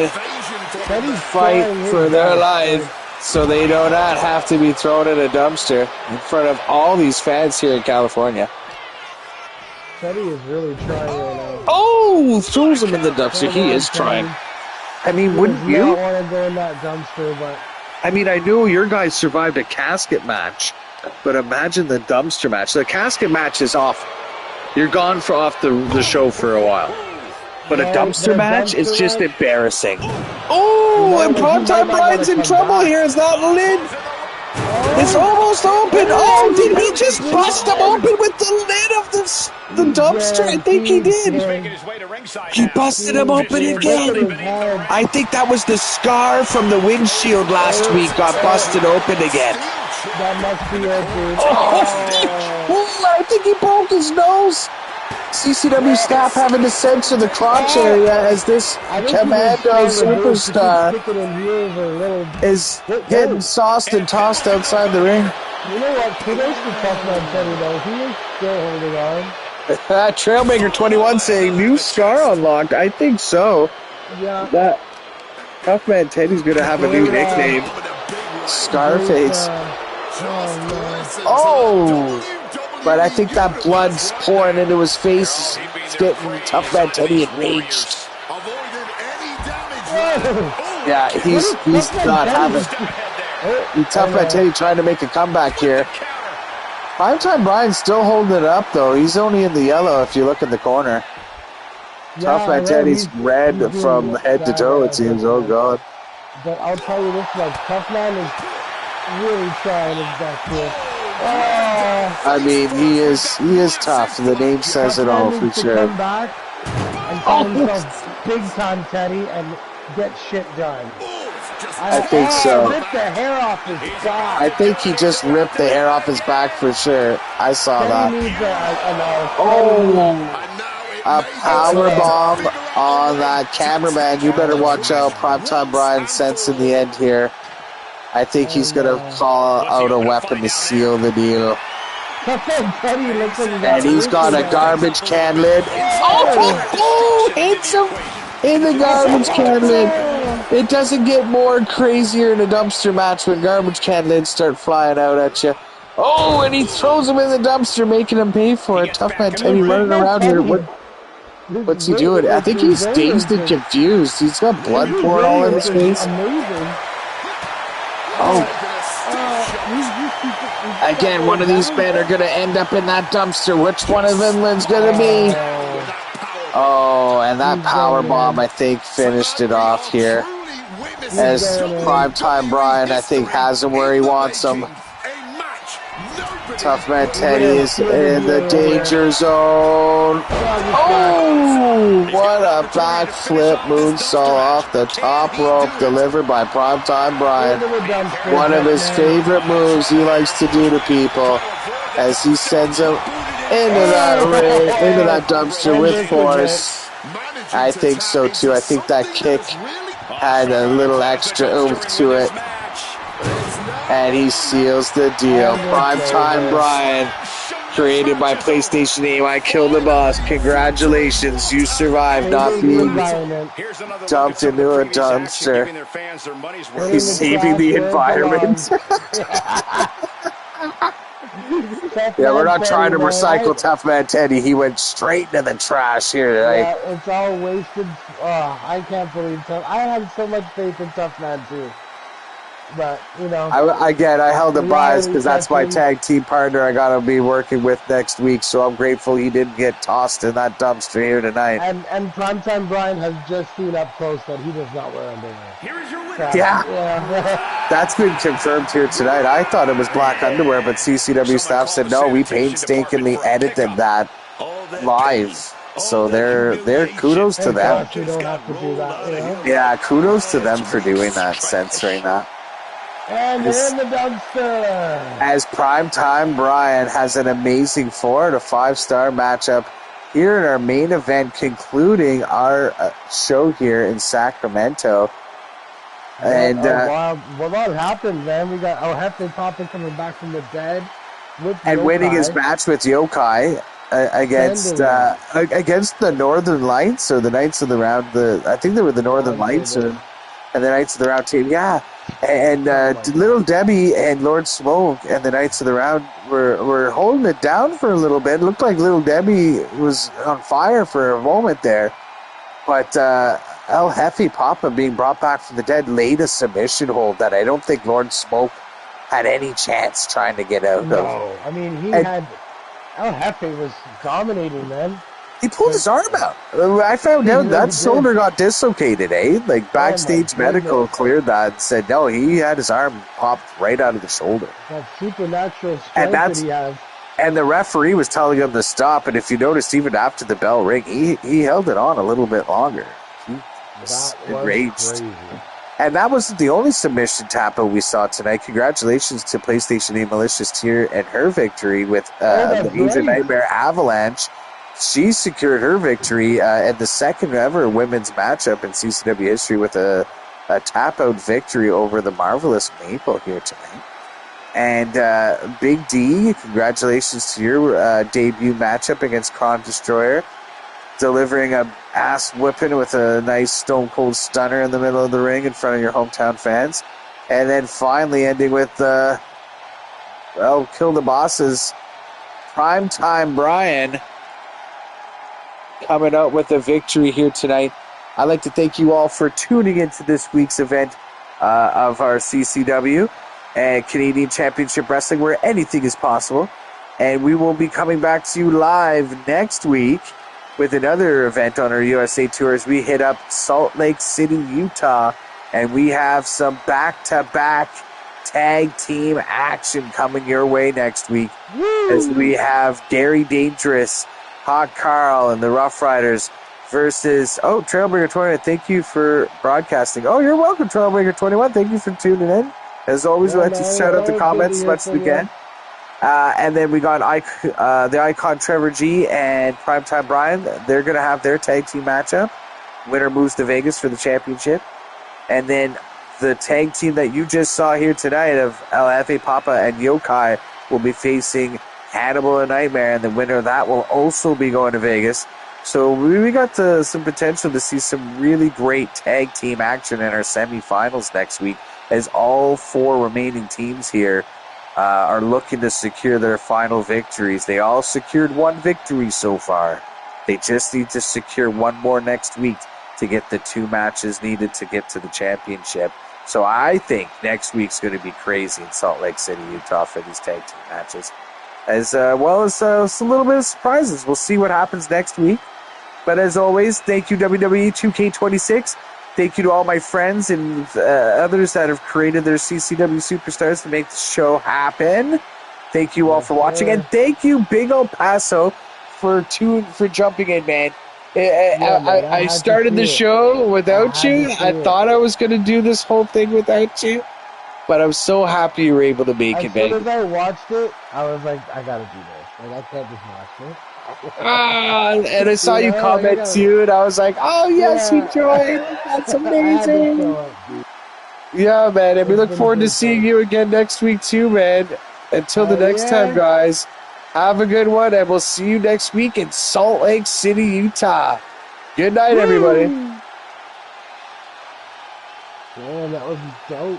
fight for their life so they do not have to be thrown in a dumpster in front of all these fans here in California. Teddy is really trying right now. Oh, throws him in the dumpster. He is trying. I mean, wouldn't you? I don't want to go in that dumpster, but... I mean, I know your guys survived a casket match, but imagine the dumpster match. The casket match is off. You're gone off the show for a while. But a dumpster match is just embarrassing. Oh, and Primetime Brian's in trouble here. Is that lid? It's almost open. Oh, did he just bust him open with the lid of the dumpster? I think he did. He busted him open again. I think that was the scar from the windshield last week got busted open again. That must be it, dude. Oh, I think he broke his nose. CCW staff having to censor the crotch area as this Commando superstar is getting sauced and tossed outside the ring. You know what? Kudos to Tough Man Teddy, though. He is still holding on. Trailmaker 21 saying new scar unlocked. I think so. Yeah. That Tough Man Teddy's gonna have a new nickname. Scarface. Oh! But I think that blood's pouring into his face. It's getting Tough Man Teddy enraged. Yeah, he's not having it. Tough Man Teddy trying to make a comeback here. Primetime Brian's still holding it up, though. He's only in the yellow if you look in the corner. Tough Man Teddy's red from head to toe, it seems. Oh, God. But I'll tell you this much. Tough Man is really trying his best here. I mean, he is tough. The name says it all for sure. Come back and call himself Big Time Teddy and get shit done. I think so. Rip the hair off his back. I think he just ripped the hair off his back for sure. I saw that. A power bomb on that cameraman. You better watch out. Primetime Brian sense in the end here. I think he's going to call out a weapon to seal the deal. And he's got a garbage can lid. Oh, hits him in the garbage can lid. It doesn't get more crazier in a dumpster match when garbage can lids start flying out at you. Oh, and he throws him in the dumpster, making him pay for it. Tough Man Teddy running around here. What's he doing? I think he's dazed and confused. He's got blood pouring all in his face. Oh. Again, one of these men are going to end up in that dumpster. Which one of Inland's going to be? Oh, and that power bomb, I think, finished it off here. As Primetime Brian, I think, has him where he wants him. Tough Man Teddy is in the danger zone. Oh, what a backflip moonsault off the top rope delivered by Primetime Brian. One of his favorite moves he likes to do to people as he sends him into that ring, into that dumpster with force. I think so too. I think that kick had a little extra oomph to it. And he seals the deal. Primetime Brian, created by PlayStation Aim. I killed the boss. Congratulations, you survived not being dumped into a dumpster. He's saving the environment. Yeah, we're not trying to recycle Tough Man Teddy. He went straight into the trash here tonight. Yeah, it's all wasted. Oh, I can't believe Tough. I had so much faith in Tough Man too. But, you know. I held the bias because that's my tag team partner I got to be working with next week. So I'm grateful he didn't get tossed in that dumpster here tonight. And Primetime Brian has just seen up close that he does not wear underwear. Here is your winner. Yeah. That's been confirmed here tonight. I thought it was black underwear, but CCW staff said no, we painstakingly edited that live. So they're kudos to them. You don't have to do that, you know? Yeah, kudos to them for doing that, censoring that. And they're in the dumpster. As Primetime Brian has an amazing 4 to 5-star matchup here in our main event, concluding our show here in Sacramento. And well, what happened, man? We got Jefe Papa coming back from the dead with and Yokai. winning his match with Yokai against the Northern Lights or the Knights of the Round. I think they were the Northern Lights and the Knights of the Round team. Yeah. And Little Debbie and Lord Smoke and the Knights of the Round were holding it down for a little bit. It looked like Little Debbie was on fire for a moment there. But El Jefe Papa being brought back from the dead laid a submission hold that I don't think Lord Smoke had any chance trying to get out of. No, I mean, El Jefe was dominating, man. He pulled his arm out. I found out that shoulder got dislocated, eh? Like, backstage medical cleared that and said, no, he had his arm popped right out of the shoulder. That supernatural strength that he has. And the referee was telling him to stop, and if you noticed, even after the bell ring, he held it on a little bit longer. He was enraged. Crazy. And that wasn't the only submission tap-out we saw tonight. Congratulations to PlayStation 8 Malicious Tier and her victory with the Major Nightmare Avalanche. She secured her victory at the second ever women's matchup in CCW history with a tap-out victory over the Marvelous Maple here tonight. And Big D, congratulations to your debut matchup against Kron Destroyer, delivering a ass whipping with a nice Stone Cold Stunner in the middle of the ring in front of your hometown fans. And then finally ending with, Kill the Boss's Primetime Brian coming out with a victory here tonight. I'd like to thank you all for tuning into this week's event of our CCW and Canadian Championship Wrestling, where anything is possible. And we will be coming back to you live next week with another event on our USA Tour as we hit up Salt Lake City, Utah, and we have some back-to-back tag team action coming your way next week. Woo! As we have Gary Dangerous, Hot Carl, and the Rough Riders versus, Trailbreaker 21, thank you for broadcasting. Oh, you're welcome, Trailbreaker 21. Thank you for tuning in. As always, we like to shout out the comments as much as we can. And then we got the Icon Trevor G and Primetime Brian. They're going to have their tag team matchup. Winner moves to Vegas for the championship. And then the tag team that you just saw here tonight of El Jefe Papa and Yokai will be facing Hannibal and Nightmare, and the winner of that will also be going to Vegas. So we got some potential to see some really great tag team action in our semifinals next week, as all 4 remaining teams here are looking to secure their final victories. They all secured 1 victory so far. They just need to secure 1 more next week to get the 2 matches needed to get to the championship. So I think next week's going to be crazy in Salt Lake City, Utah for these tag team matches. As well as a little bit of surprises. We'll see what happens next week. But as always, thank you WWE 2K26. Thank you to all my friends and others that have created their CCW superstars to make the show happen. Thank you all for watching. And thank you, bigLpaso, for jumping in, man. I started the show without you. I thought I was going to do this whole thing without you. But I'm so happy you were able to make it, man. As soon as I watched it, I was like, I got to do this. Like, I can't just watch it. And I saw you comment too, and I was like, oh, yes, he joined. That's amazing. Yeah, man. And we look forward to seeing you again next week, too, man. Until the next time, guys, Have a good one, and we'll see you next week in Salt Lake City, Utah. Good night, everybody. Man, that was dope.